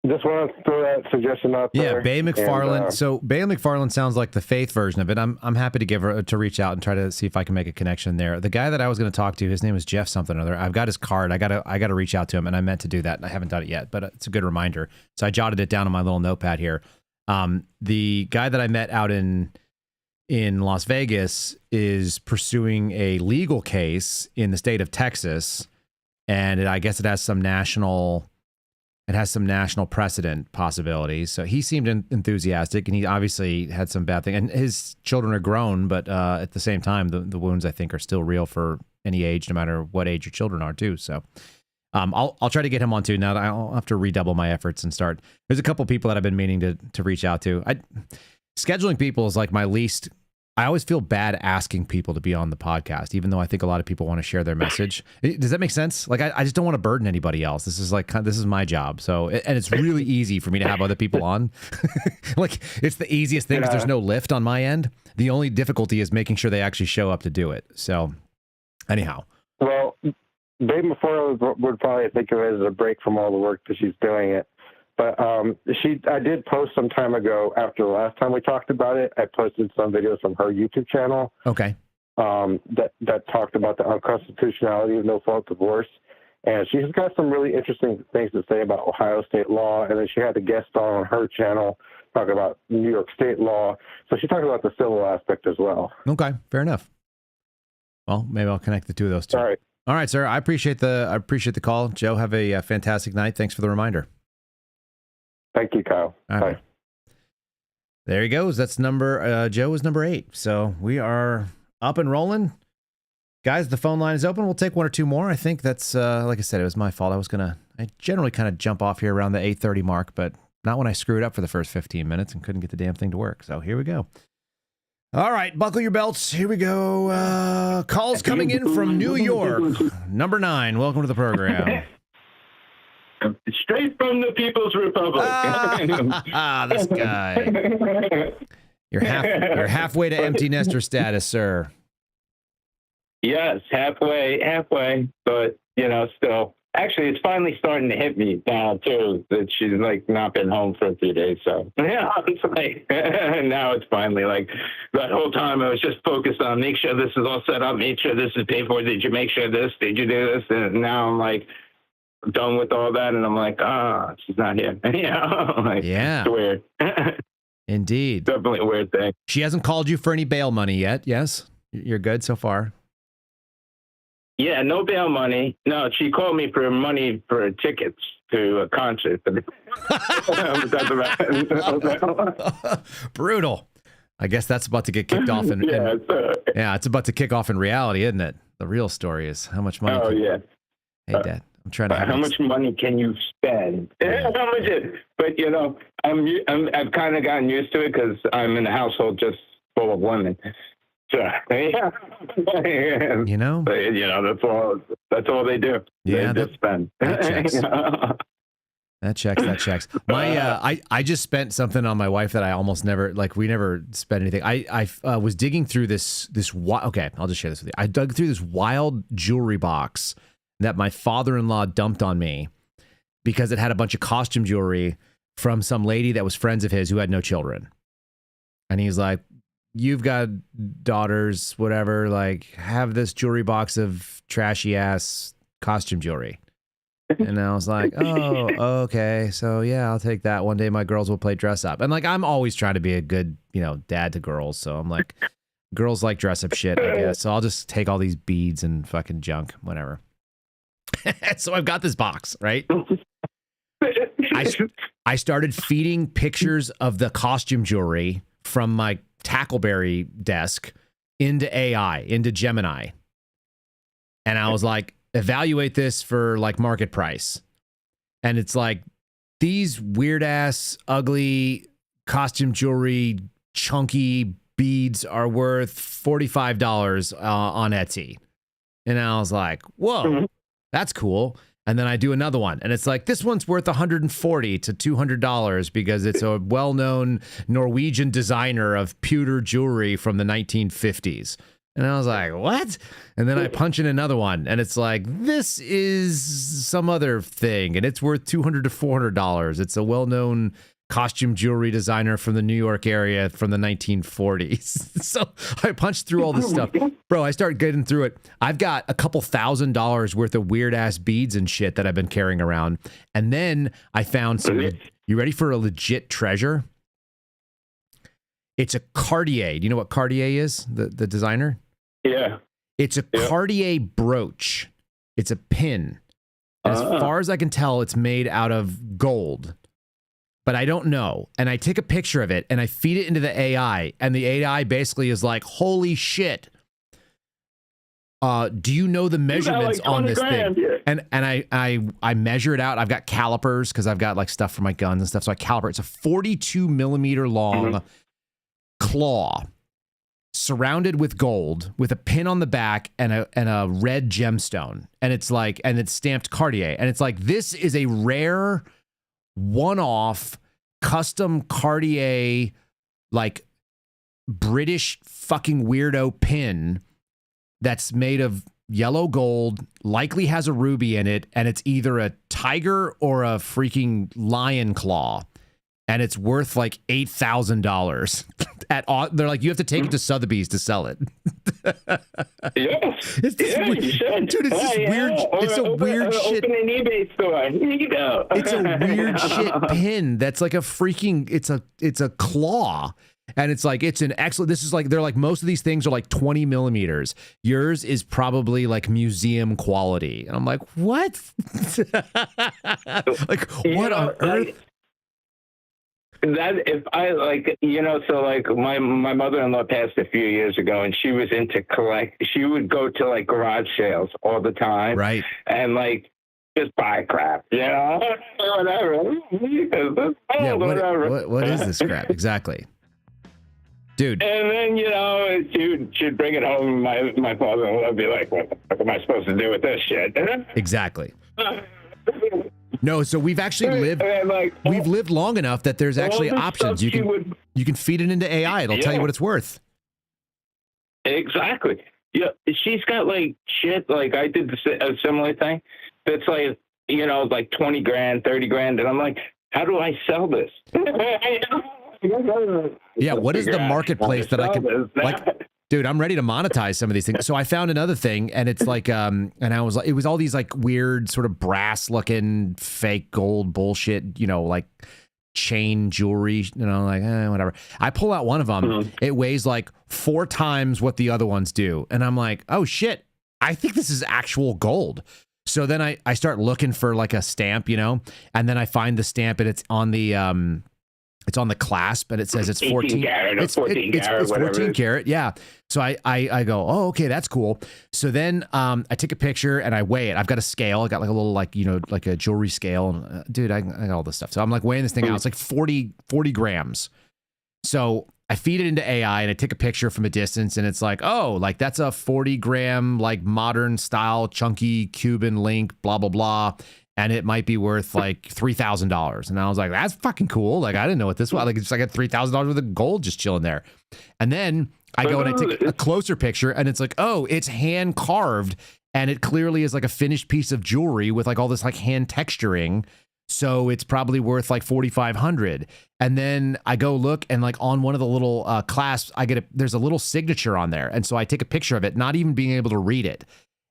just want to throw that suggestion out there. Yeah, Bay McFarland. And, So Bay McFarland sounds like the faith version of it. I'm happy to give her to reach out and try to see if I can make a connection there. The guy that I was going to talk to, his name is Jeff something or other. I've got his card. I gotta reach out to him, and I meant to do that, and I haven't done it yet. But it's a good reminder. So I jotted it down on my little notepad here. The guy that I met out in Las Vegas is pursuing a legal case in the state of Texas, and I guess it has some national precedent possibilities. So he seemed enthusiastic, and he obviously had some bad thing. And his children are grown, but at the same time, the wounds, I think, are still real for any age, no matter what age your children are, too. So I'll try to get him on, too. Now I'll have to redouble my efforts and start. There's a couple people that I've been meaning to reach out to. Scheduling people is like my least... I always feel bad asking people to be on the podcast, even though I think a lot of people want to share their message. Does that make sense? Like, I just don't want to burden anybody else. This is my job. So, and it's really easy for me to have other people on. Like, it's the easiest thing because there's no lift on my end. The only difficulty is making sure they actually show up to do it. So, anyhow. Well, Babe McFarland would probably think of it as a break from all the work that she's doing it. But I did post some time ago after the last time we talked about it. I posted some videos from her YouTube channel. Okay. That talked about the unconstitutionality of no-fault divorce. And she's got some really interesting things to say about Ohio state law. And then she had a guest on her channel talking about New York state law. So she talked about the civil aspect as well. Okay, fair enough. Well, maybe I'll connect the two of those two. All right, sir. I appreciate the call. Joe, have a fantastic night. Thanks for the reminder. Thank you, Kyle. Bye. Bye. There he goes. That's Joe is number 8. So we are up and rolling. Guys, the phone line is open. We'll take one or two more. I think that's, like I said, it was my fault. I generally kind of jump off here around the 8:30 mark, but not when I screwed up for the first 15 minutes and couldn't get the damn thing to work. So here we go. All right, buckle your belts. Here we go. Calls coming in from New York. Number 9. Welcome to the program. Straight from the People's Republic. This guy. You're halfway to empty nester status, sir. Yes, halfway, but still. Actually, it's finally starting to hit me now too that she's like not been home for a few days. So yeah, it's like now it's finally like that whole time I was just focused on make sure this is all set up, make sure this is paid for. Did you make sure this? Did you do this? And now I'm like done with all that, and I'm like, she's not here. Yeah, it's weird. Indeed, definitely a weird thing. She hasn't called you for any bail money yet. Yes, you're good so far. Yeah, no bail money. No, she called me for money for tickets to a concert. Brutal. I guess that's about to get kicked off. It's about to kick off in reality, isn't it? The real story is how much money. Yeah. Hey, Dad, I'm trying to. How much money can you spend? How much is? But I've kind of gotten used to it because I'm in a household just full of women. So, yeah. But, that's all they do. Yeah, they just spend. That checks. My I just spent something on my wife that I almost never, like, we never spent anything. I was digging through this okay, I'll just share this with you. I dug through this wild jewelry box that my father-in-law dumped on me because it had a bunch of costume jewelry from some lady that was friends of his who had no children. And he's like, "You've got daughters, whatever, like, have this jewelry box of trashy ass costume jewelry." And I was like, "Oh, okay. So yeah, I'll take that. One day my girls will play dress up." And like, I'm always trying to be a good, dad to girls. So I'm like, girls like dress up shit, I guess. So I'll just take all these beads and fucking junk, whatever. So I've got this box, right? I started feeding pictures of the costume jewelry from my Tackleberry desk into AI, into Gemini. And I was like, evaluate this for like market price. And it's like, these weird ass, ugly costume jewelry, chunky beads are worth $45 on Etsy. And I was like, whoa, that's cool. And then I do another one, and it's like, this one's worth $140 to $200 because it's a well-known Norwegian designer of pewter jewelry from the 1950s. And I was like, what? And then I punch in another one, and it's like, this is some other thing, and it's worth $200 to $400. It's a well-known costume jewelry designer from the New York area from the 1940s. So I punched through all this stuff. Bro, I start getting through it. I've got a couple $1,000s worth of weird-ass beads and shit that I've been carrying around. And then I found some... You ready for a legit treasure? It's a Cartier. Do you know what Cartier is? The designer? Yeah. It's a Cartier brooch. It's a pin. As far as I can tell, it's made out of gold. But I don't know. And I take a picture of it and I feed it into the AI. And the AI basically is like, holy shit. Do you know the measurements on this thing? And I measure it out. I've got calipers because I've got like stuff for my guns and stuff. So I caliper. It's a 42 millimeter long claw surrounded with gold with a pin on the back and a red gemstone. And it's like, and it's stamped Cartier. And it's like, this is a rare one-off custom Cartier, like, British fucking weirdo pin that's made of yellow gold, likely has a ruby in it, and it's either a tiger or a freaking lion claw, and it's worth like $8,000 they're like, you have to take it to Sotheby's to sell it. It's this weird, you should. Dude, it's this weird. It's a weird shit. Open an eBay store. Here you go. It's a weird shit pin that's like a freaking. It's a claw, and it's like, it's an excellent. This is like, they're like, most of these things are like 20 millimeters. Yours is probably like museum quality, and I'm like, what? Like, what on earth? That if I like, so like my mother-in-law passed a few years ago, and she was into she would go to like garage sales all the time, right? And like just buy crap, whatever. Yeah, what is this crap exactly, dude? And then she'd bring it home. My father-in-law would be like, "What the fuck am I supposed to do with this shit?" Exactly. No, so we've actually lived long enough that there's actually options. You can feed it into AI. It'll tell you what it's worth. Exactly. Yeah, she's got like shit. Like I did a similar thing. That's like like 20 grand, 30 grand, and I'm like, how do I sell this? Yeah, what is the marketplace that I can like? Dude, I'm ready to monetize some of these things. So I found another thing, and it's like, and I was like, it was all these like weird sort of brass looking fake gold bullshit, like chain jewelry, like whatever. I pull out one of them. It weighs like 4 times what the other ones do. And I'm like, oh shit, I think this is actual gold. So then I start looking for like a stamp, and then I find the stamp, and it's on the clasp, and it says it's 14 karat, it's 14 karat, it's 14 karat. Yeah. So I go, oh, okay, that's cool. So then I take a picture and I weigh it. I've got a scale. I got like a little, like, like a jewelry scale. And, dude, I got all this stuff. So I'm like weighing this thing out. It's like 40 grams. So I feed it into AI and I take a picture from a distance, and it's like, oh, like that's a 40 gram, like modern style, chunky Cuban link, blah, blah, blah. and it might be worth like $3,000. And I was like, that's fucking cool. Like, I didn't know what this was. Like, it's like I got $3,000 worth of gold just chilling there. And then I go and I take a closer picture, and it's like, oh, it's hand carved, and it clearly is like a finished piece of jewelry with like all this like hand texturing. So it's probably worth like $4,500. And then I go look, and like on one of the little clasps, there's a little signature on there. And so I take a picture of it, not even being able to read it.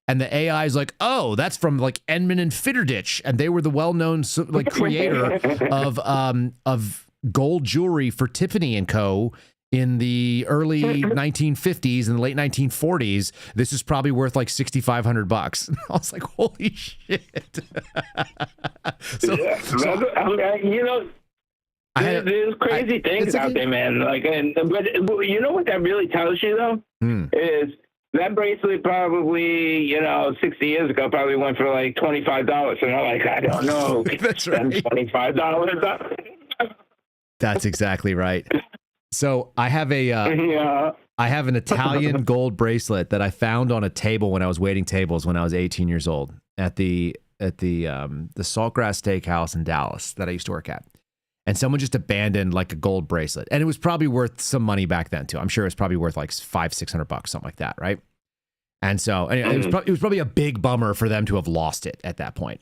And the AI is like, oh, that's from like Edmund and Fitterditch, and they were the well-known like creator of gold jewelry for Tiffany and Co. in the early 1950s and the late 1940s. This is probably worth like $6,500. I was like, holy shit! There's crazy things out there, man. Like, but you know what that really tells you though is. That bracelet probably, 60 years ago probably went for like $25. And I'm like, I don't know. That's right. $25. That's exactly right. So I have I have an Italian gold bracelet that I found on a table when I was waiting tables when I was 18 years old at the Saltgrass Steakhouse in Dallas that I used to work at. And someone just abandoned like a gold bracelet. And it was probably worth some money back then too. I'm sure it was probably worth like $500-$600, something like that, right? And so anyway, it was probably a big bummer for them to have lost it at that point.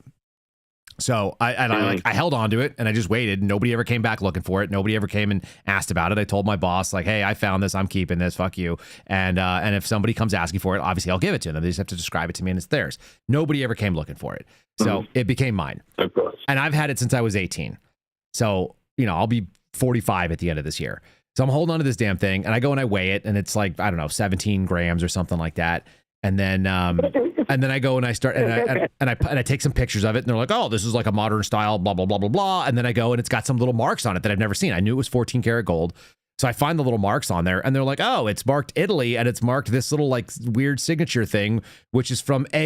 So I held on to it, and I just waited. Nobody ever came back looking for it. Nobody ever came and asked about it. I told my boss, like, hey, I found this. I'm keeping this. Fuck you. And if somebody comes asking for it, obviously I'll give it to them. They just have to describe it to me, and it's theirs. Nobody ever came looking for it. So it became mine. Of course. And I've had it since I was 18. So, I'll be 45 at the end of this year. So I'm holding on to this damn thing, and I go and I weigh it, and it's like, I don't know, 17 grams or something like that. And then I go and I start and I take some pictures of it, and they're like, oh, this is like a modern style, blah, blah, blah, blah, blah. And then I go and it's got some little marks on it that I've never seen. I knew it was 14 karat gold. So I find the little marks on there, and they're like, oh, it's marked Italy, and it's marked this little like weird signature thing, which is from some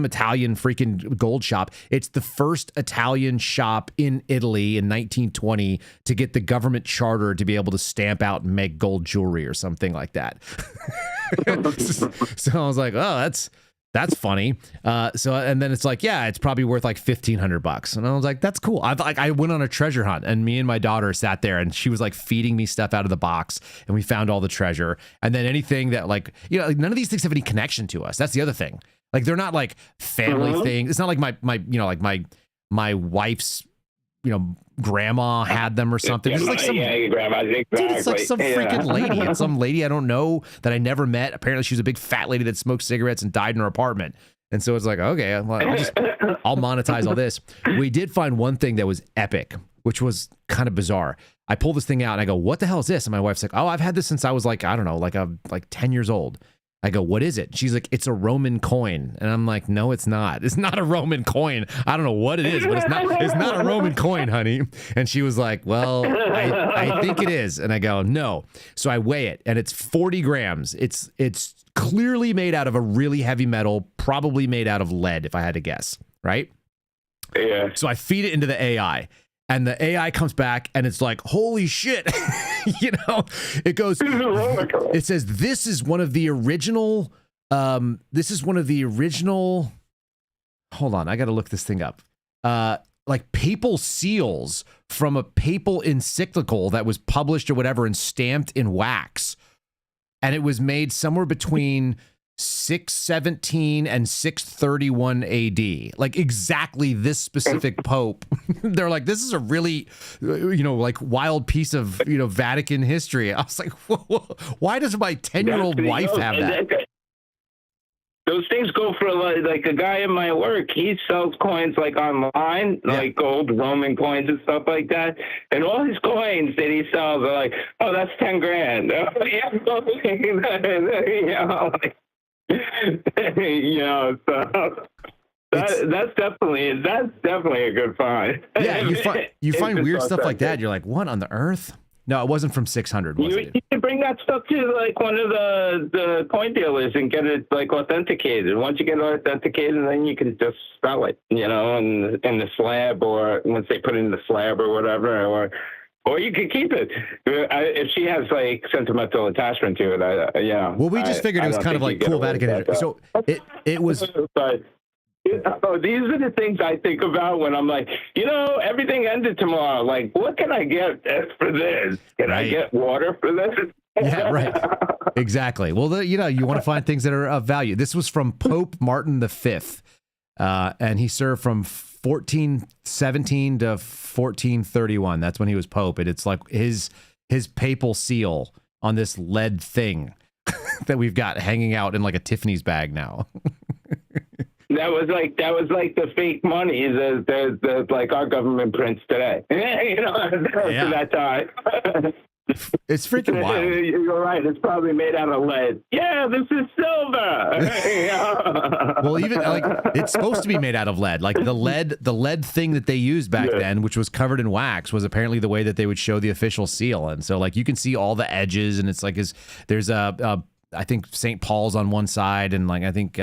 Italian freaking gold shop. It's the first Italian shop in Italy in 1920 to get the government charter to be able to stamp out and make gold jewelry or something like that. So I was like, oh, that's funny. And then it's like, yeah, it's probably worth like $1,500. And I was like, that's cool. I went on a treasure hunt, and me and my daughter sat there, and she was like feeding me stuff out of the box, and we found all the treasure. And then anything that like none of these things have any connection to us. That's the other thing. Like, they're not like family things. It's not like my wife's, grandma had them or something. It's like some, exactly. Dude, it's like some freaking lady. It's some lady I don't know that I never met. Apparently she was a big fat lady that smoked cigarettes and died in her apartment. And so it's like, okay, I'll monetize all this. We did find one thing that was epic, which was kind of bizarre. I pull this thing out and I go, what the hell is this? And my wife's like, oh, I've had this since I was like, I don't know, like 10 years old. I go, what is it? She's like, it's a Roman coin. And I'm like, no, it's not. It's not a Roman coin. I don't know what it is, but it's not a Roman coin, honey. And she was like, well, I think it is. And I go, no. So I weigh it, and it's 40 grams. It's clearly made out of a really heavy metal, probably made out of lead, if I had to guess, right? Yeah. So I feed it into the AI. And the AI comes back, and it's like, holy shit. It goes, it says, this is one of the original, hold on, I got to look this thing up. Like papal seals from a papal encyclical that was published or whatever and stamped in wax. And it was made somewhere between 617 and 631 AD, like exactly this specific pope. They're like, this is a really, like wild piece of, Vatican history. I was like, whoa, why does my 10-year-old wife have that? Those things go for like a guy in my work. He sells coins like online, like gold Roman coins and stuff like that. And all his coins that he sells are like, oh, that's 10 grand. So that's definitely a good find. Yeah, you find weird stuff like that. You're like, what on the earth? No, it wasn't from 600. Was it? You can bring that stuff to like one of the coin dealers and get it like authenticated. Once you get it authenticated, then you can just sell it, in the slab, or once they put it in the slab or whatever, or you could keep it if she has like sentimental attachment to it. Well, we just figured it was kind of like cool Vatican. So it was. But these are the things I think about when I'm like, everything ended tomorrow. Like, what can I get for this? Can I get water for this? Yeah, right. Exactly. Well, you want to find things that are of value. This was from Pope Martin V, and he served from 1417 to 1431. That's when he was Pope, and it's like his papal seal on this lead thing that we've got hanging out in like a Tiffany's bag now. That was like the fake money the like our government prints today. To that time. It's freaking wild. You're right. It's probably made out of lead. Yeah, this is silver. Well, even like it's supposed to be made out of lead. Like the lead thing that they used back then, which was covered in wax, was apparently the way that they would show the official seal. And so like you can see all the edges, and it's like there's I think St. Paul's on one side, and like I think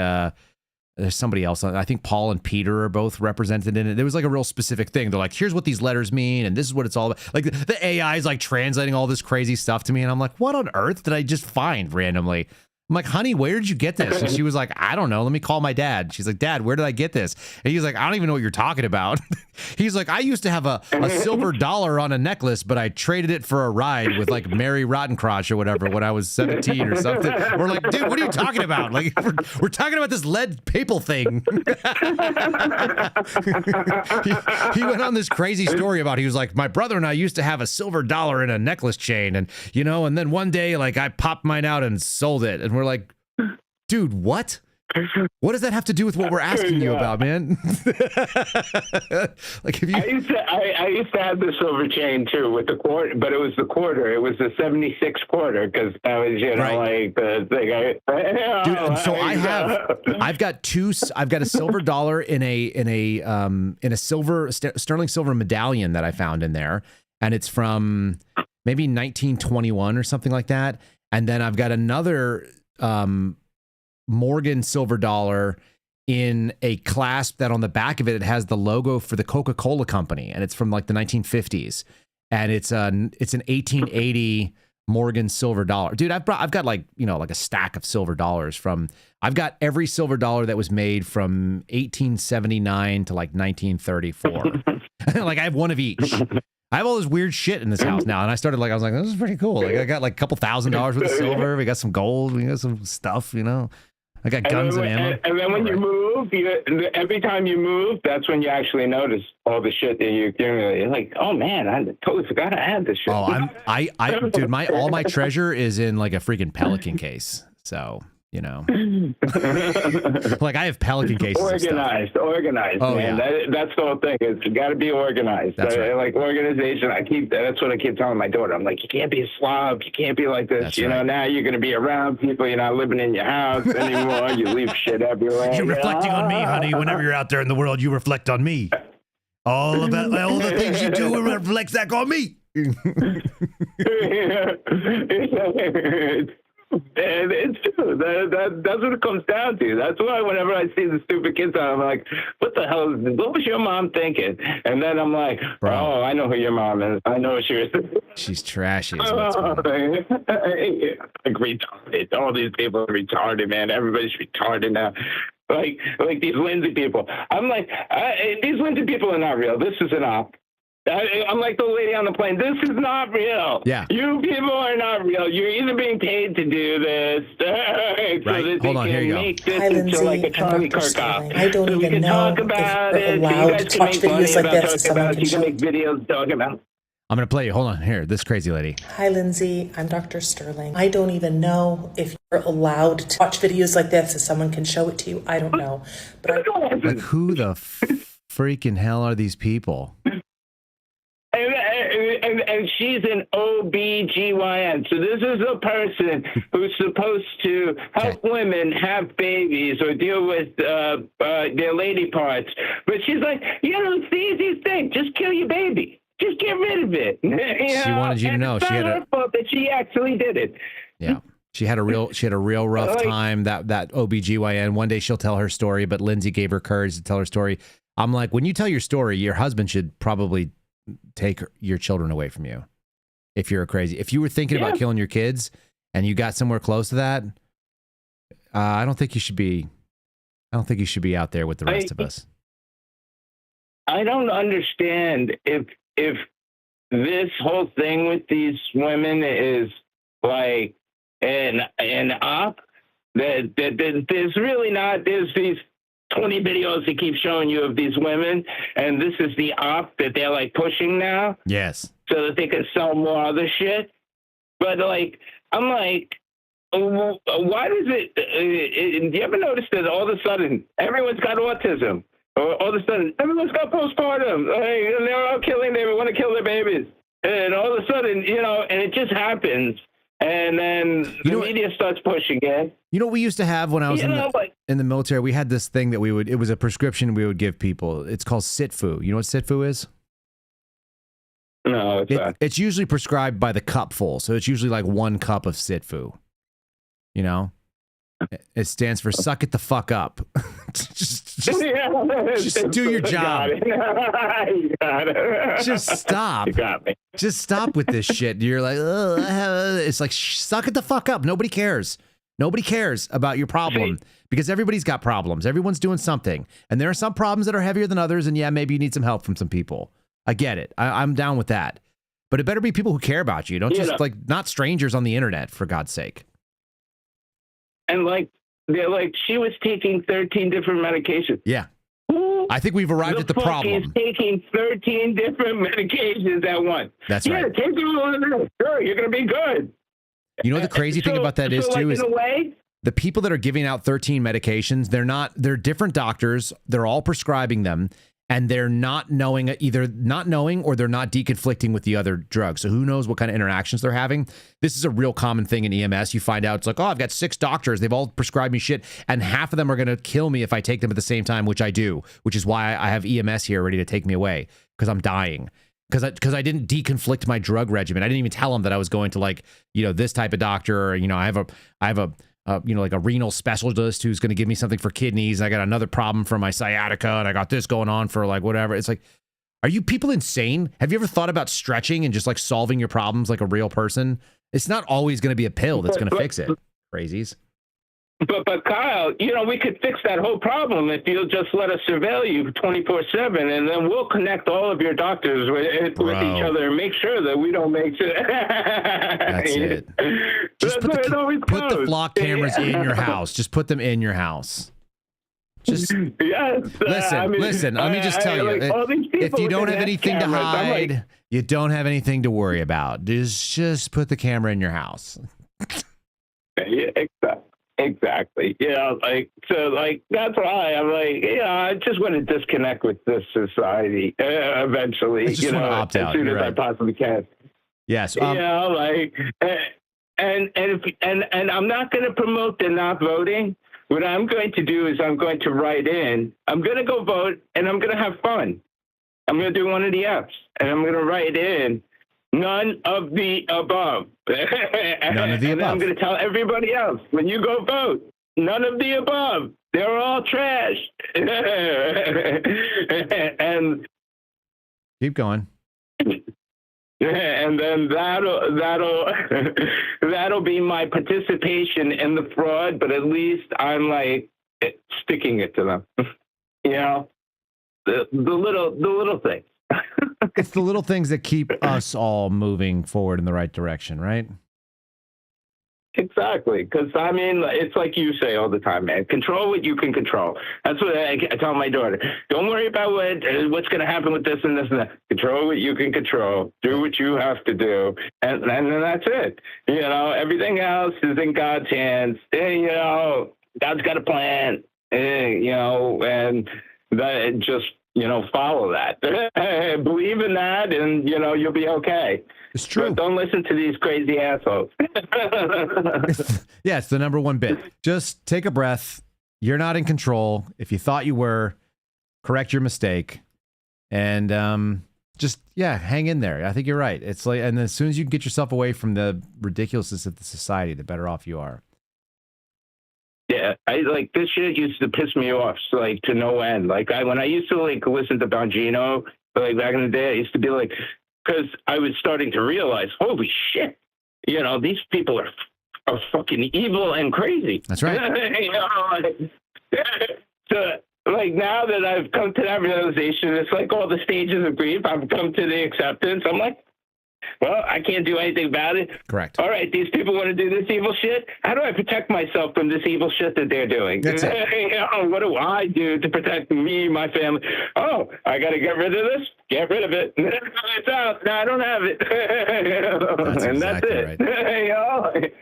there's somebody else. I think Paul and Peter are both represented in it. There was like a real specific thing. They're like, here's what these letters mean, and this is what it's all about. Like the AI is like translating all this crazy stuff to me, and I'm like, what on earth did I just find randomly? I'm like, honey, where did you get this? And she was like, I don't know. Let me call my dad. She's like, Dad, where did I get this? And he's like, I don't even know what you're talking about. He's like, I used to have a silver dollar on a necklace, but I traded it for a ride with like Mary Rottencrotch or whatever when I was 17 or something. We're like, dude, what are you talking about? Like, we're talking about this lead papal thing. he went on this crazy story about, he was like, my brother and I used to have a silver dollar in a necklace chain. And, and then one day, like I popped mine out and sold it. And we're like, dude, what? What does that have to do with what we're asking you about, man? Like, if you... I used to have the silver chain too with the quarter, but it was the quarter. It was the 76 quarter because that was, like the thing. Dude, and so I've got a silver dollar in a silver sterling silver medallion that I found in there, and it's from maybe 1921 or something like that. And then I've got another Morgan silver dollar in a clasp that on the back of it has the logo for the Coca-Cola company, and it's from like the 1950s, and it's an 1880 Morgan silver dollar. Dude, I've got like like a stack of silver dollars I've got every silver dollar that was made from 1879 to like 1934. Like I have one of each. I have all this weird shit in this house now, and I was like, this is pretty cool. Like I got like a couple $1,000s worth of silver. We got some gold. We got some stuff. I got guns and ammo. And then when you move, every time you move, that's when you actually notice all the shit that you accumulate. You're like, oh man, I totally forgot I had this shit. Oh, dude, all my treasure is in like a freaking Pelican case. So. Like I have Pelican cases. Organized, oh, man. Yeah. That's the whole thing. It's got to be organized. That's right. Like organization. That's what I keep telling my daughter. I'm like, you can't be a slob. You can't be like this. That's right. Now you're going to be around people. You're not living in your house anymore. You leave shit everywhere. You're reflecting on me, honey. Whenever you're out there in the world, you reflect on me. All the things you do reflects back on me. And it's true. That's what it comes down to. That's why whenever I see the stupid kids, I'm like, what the hell? What was your mom thinking? And then I'm like, oh, I know who your mom is. I know what she was thinking. She's trashy. Like retarded. All these people are retarded, man. Everybody's retarded now. Like these Lindsay people. I'm like, these Lindsay people are not real. This is an op. I'm like the lady on the plane. This is not real. Yeah. You people are not real. You're either being paid to do this so right. that Hold on, here you go. make this Hi, into Lindsay, like a I'm Charlie Dr. Kirk op. Sterling. I don't So we even can know talk if about we're it. You allowed guys to can watch make money videos like about this. talking Someone about can it. You show can make videos talking about. I'm going to play you. Hold on. Here, this crazy lady. Hi, Lindsay. I'm Dr. Sterling. I don't even know if you're allowed to watch videos like this. If someone can show it to you, I don't know. But Like, who the freaking hell are these people? And she's an OBGYN. So this is a person who's supposed to help women have babies or deal with their lady parts. But she's like, it's the easiest thing. Just kill your baby. Just get rid of it. She wanted you to know. It's not her fault that she actually did it. Yeah. She had a real rough time, that OBGYN. One day she'll tell her story, but Lindsay gave her courage to tell her story. I'm like, when you tell your story, your husband should probably take your children away from you. If you're if you were thinking about killing your kids and you got somewhere close to that, I don't think you should be I don't think you should be out there with the rest of us. I don't understand if this whole thing with these women is like an op. That there's really not. There's these 20 videos they keep showing you of these women, and this is the op that they're like pushing now. Yes. So that they can sell more other shit. But like, I'm like, why does it? Do you ever notice that all of a sudden everyone's got autism? Or all of a sudden everyone's got postpartum. And they're all killing. They want to kill their babies. And all of a sudden, you know, and it just happens. And then the media starts pushing it. You know what we used to have when I was in the military? We had this thing that it was a prescription we would give people. It's called Sitfu. You know what Sitfu is? No, it's usually prescribed by the cupful. So it's usually like 1 cup of Sitfu. You know? It stands for suck it the fuck up. just do your job. You got it. Just stop. You got me. Just stop with this shit. You're like, it's like, suck it the fuck up. Nobody cares. Nobody cares about your problem because everybody's got problems. Everyone's doing something. And there are some problems that are heavier than others. And yeah, maybe you need some help from some people. I get it. I'm down with that. But it better be people who care about you. Don't just like, not strangers on the internet, for God's sake. And like, they're like, she was taking 13 different medications. Yeah. I think we've arrived at the problem. He's taking 13 different medications at once. That's right. right. Take them all in there. Sure, you're going to be good. You know, the crazy thing about that is like, too, is in a way, the people that are giving out 13 medications, they're different doctors. They're all prescribing them. And they're not knowing, either not knowing or they're not deconflicting with the other drugs. So who knows what kind of interactions they're having. This is a real common thing in EMS. You find out it's like, oh, I've got 6 doctors. They've all prescribed me shit. And half of them are going to kill me if I take them at the same time, which I do, which is why I have EMS here ready to take me away because I'm dying. Because I didn't deconflict my drug regimen. I didn't even tell them that I was going to like, you know, this type of doctor, or, you know, I have a you know, like a renal specialist who's going to give me something for kidneys. I got another problem for my sciatica, and I got this going on for like whatever. It's like, are you people insane? Have you ever thought about stretching and just like solving your problems like a real person? It's not always going to be a pill that's going to fix it. Crazies. But Kyle, you know, we could fix that whole problem if you'll just let us surveil you 24/7, and then we'll connect all of your doctors with each other and make sure that we don't make sure. That's it. Just put the flock cameras in your house. Just put them in your house. Just yes. Listen. Let me just tell you, if you don't have anything to hide, you don't have anything to worry about. Just put the camera in your house. Yeah, exactly. You know, like, so, like, that's why I'm like, you know, I just want to disconnect with this society eventually, you know, as soon as I possibly can. Yes. You know, like, and I'm not going to promote the not voting. What I'm going to do is I'm going to write in, I'm going to go vote, and I'm going to have fun. I'm going to do one of the F's, and I'm going to write in, none of the above. None of the above. I'm going to tell everybody else, when you go vote, none of the above. They're all trash. And keep going. And then that'll be my participation in the fraud, but at least I'm like sticking it to them. You know, the little things. It's the little things that keep us all moving forward in the right direction, right? Exactly. Because, I mean, it's like you say all the time, man. Control what you can control. That's what I tell my daughter. Don't worry about what's going to happen with this and this and that. Control what you can control. Do what you have to do. And then that's it. You know, everything else is in God's hands. And, you know, God's got a plan. And, you know, and that just, you know, follow that. Believe in that, and, you know, you'll be okay. It's true. But don't listen to these crazy assholes. Yeah, it's the #1 bit. Just take a breath. You're not in control. If you thought you were, correct your mistake. And just, yeah, hang in there. I think you're right. It's like, and as soon as you get yourself away from the ridiculousness of the society, the better off you are. Yeah, I like this shit used to piss me off, so, like, to no end. Like, when I used to like listen to Bongino, like back in the day, I used to be like, because I was starting to realize, holy shit, you know, these people are fucking evil and crazy. That's right. You know, like, So, like, now that I've come to that realization, it's like all the stages of grief. I've come to the acceptance. I'm like, well, I can't do anything about it. Correct. All right, these people want to do this evil shit. How do I protect myself from this evil shit that they're doing? That's it. What do I do to protect me, my family? Oh, I got to get rid of this? Get rid of it. It's out. No, I don't have it. That's and exactly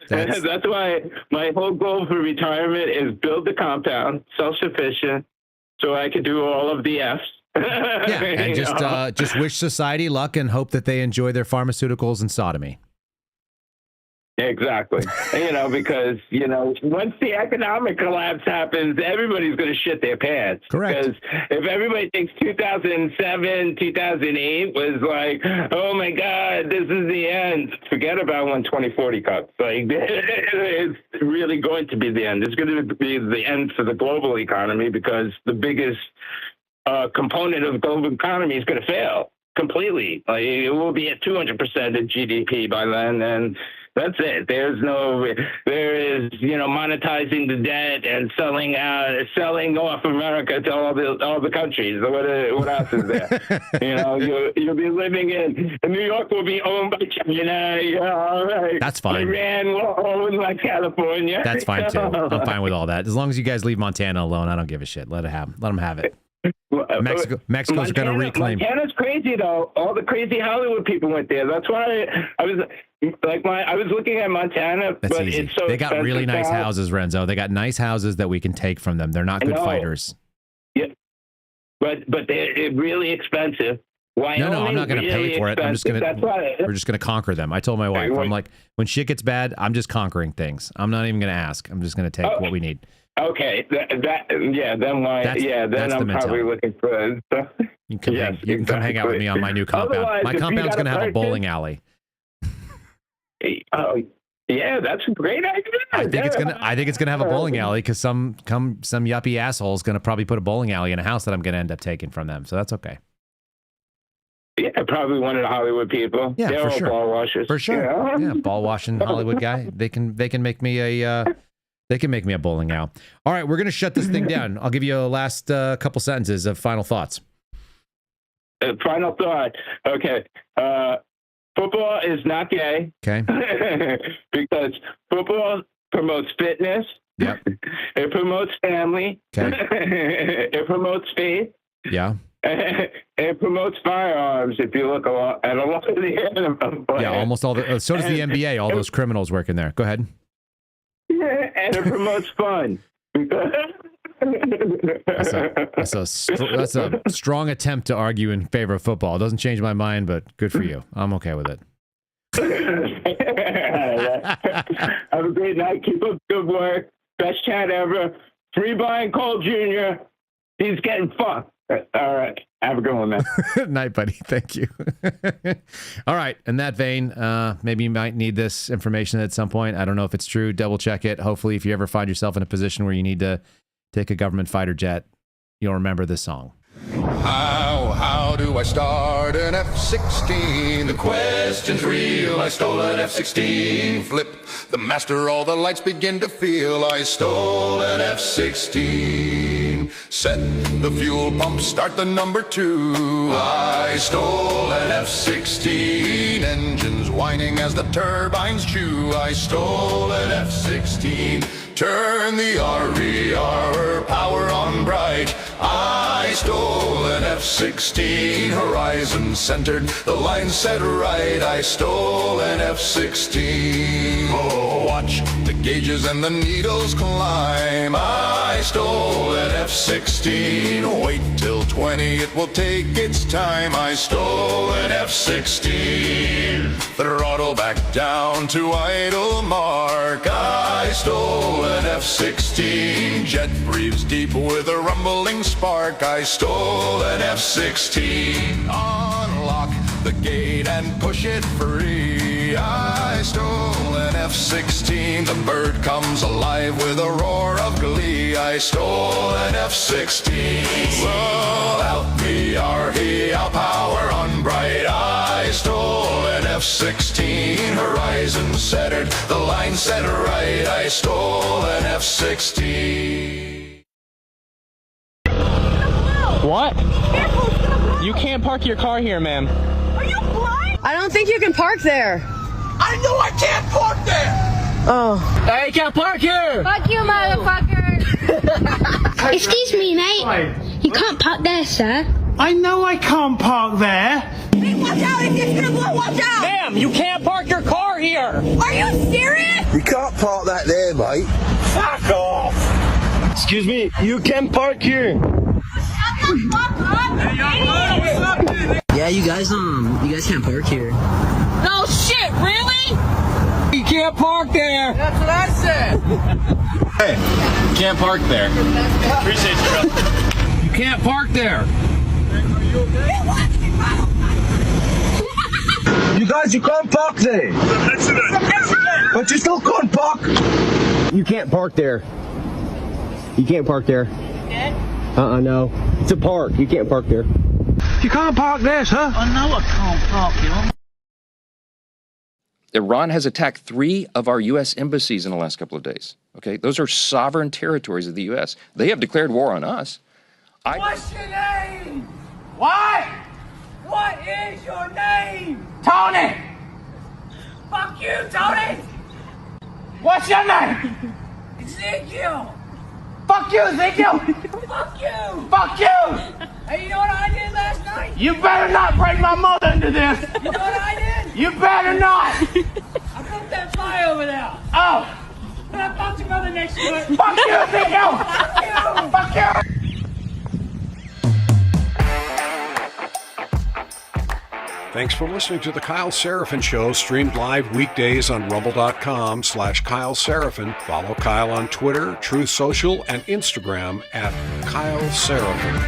that's it. That's why my whole goal for retirement is build the compound, self-sufficient, so I can do all of the Fs. Yeah, and just wish society luck and hope that they enjoy their pharmaceuticals and sodomy. Exactly. Because, once the economic collapse happens, everybody's going to shit their pants. Correct. Because if everybody thinks 2007, 2008 was like, oh my God, this is the end, forget about when 2040 comes. Like, it's really going to be the end. It's going to be the end for the global economy because the biggest component of the global economy is going to fail completely. Like, it will be at 200% of GDP by then, and that's it. There is monetizing the debt and selling off America to all the countries. What else is there? You'll be living in New York will be owned by China. That's fine. Iran will own like California. That's fine too. I'm fine with all that. As long as you guys leave Montana alone, I don't give a shit. Let them have it. Mexico's going to reclaim. Montana's crazy though. All the crazy Hollywood people went there. That's why I was looking at Montana. That's but easy. It's so they got really nice now. houses, Renzo. They got nice houses that we can take from them. They're not good fighters. Yeah, but they're really expensive. Wyoming, No, I'm not going to pay for it. I'm just going to. We're just going to conquer them. I told my wife, I'm like, when shit gets bad, I'm just conquering things. I'm not even going to ask. I'm just going to take what we need. Okay, then why? That's I'm probably looking for. You can come hang out with me on my new compound. Otherwise, my compound's going to have a bowling alley. Oh, yeah, that's a great idea. I think it's gonna have a bowling alley because some yuppie asshole is gonna probably put a bowling alley in a house that I'm gonna end up taking from them. So that's okay. Yeah, probably one of the Hollywood people. Yeah, they're for all sure. ball washers. For sure. Yeah, ball washing Hollywood guy. They can make me a bowling alley. All right, we're gonna shut this thing down. I'll give you a last couple sentences of final thoughts. Final thought. Okay. Football is not gay. Okay. Because football promotes fitness. Yep. It promotes family. Okay. It promotes faith. Yeah. It promotes firearms. If you look at a lot of the anime. Yeah, almost all the. So does the NBA. All those criminals working there. Go ahead. And it promotes fun. That's a strong attempt to argue in favor of football. It doesn't change my mind, but good for you. I'm okay with it. Have a great night. Keep up good work. Best chat ever. Free Brian Cole Jr. He's getting fucked. All right. Have a good one, man. Night, buddy. Thank you. All right. In that vein, maybe you might need this information at some point. I don't know if it's true. Double check it. Hopefully, if you ever find yourself in a position where you need to take a government fighter jet, you'll remember this song. How do I start an F-16? The question's real. I stole an F-16. Flip the master, all the lights begin to feel. I stole an F-16. Set the fuel pump, start the number 2. I stole an F-16. Engines whining as the turbines chew. I stole an F-16. Turn the RER power on bright. I stole an F-16. Horizon centered, the line set right. I stole an F-16. Oh, watch the gauges and the needles climb. I stole an F-16. Wait till 20, it will take its time. I stole an F-16. Throttle back down to idle mark. I stole an F-16. Jet breathes deep with a rumbling spark. I stole an F-16. Unlock the gate and push it free. I stole an F-16. The bird comes alive with a roar of glee. I stole an F-16. Roll out the REL power on bright. I stole an F-16. Horizon centered, the line set right. I stole an F-16. What? You can't park your car here, ma'am. Are you blind? I don't think you can park there. I know I can't park there. Oh. Hey, you can't park here. Fuck you, motherfucker. Excuse me, mate. You can't park there, sir. I know I can't park there. Hey, watch out! If it's gonna blow, watch out! Ma'am, you can't park your car here. Are you serious? You can't park that there, mate. Fuck off. Excuse me, you can park here. Yeah, you guys can't park here. No shit, really? You can't park there. That's what I said. Hey, you can't park there. Appreciate you, brother. You can't park there. You guys, you can't park there. But you still can't park. You can't park there. You can't park there. No. It's a park. You can't park there. You can't park there, sir. I know I can't park here. Iran has attacked 3 of our U.S. embassies in the last couple of days. Okay, those are sovereign territories of the U.S. They have declared war on us. What's your name? What? What is your name? Tony! Fuck you, Tony! What's your name? Ezekiel! Fuck you, Ezekiel! Fuck you! Fuck you! Hey, you know what I did last night? You better not bring my mother into this. You know what I did? You better not. I broke that fly over there. Oh. And I fucked your mother next to it. Fuck you, Ezekiel! Fuck you! Fuck you! Thanks for listening to The Kyle Seraphin Show, streamed live weekdays on rumble.com/Kyle Seraphin. Follow Kyle on Twitter, Truth Social, and Instagram at Kyle Seraphin.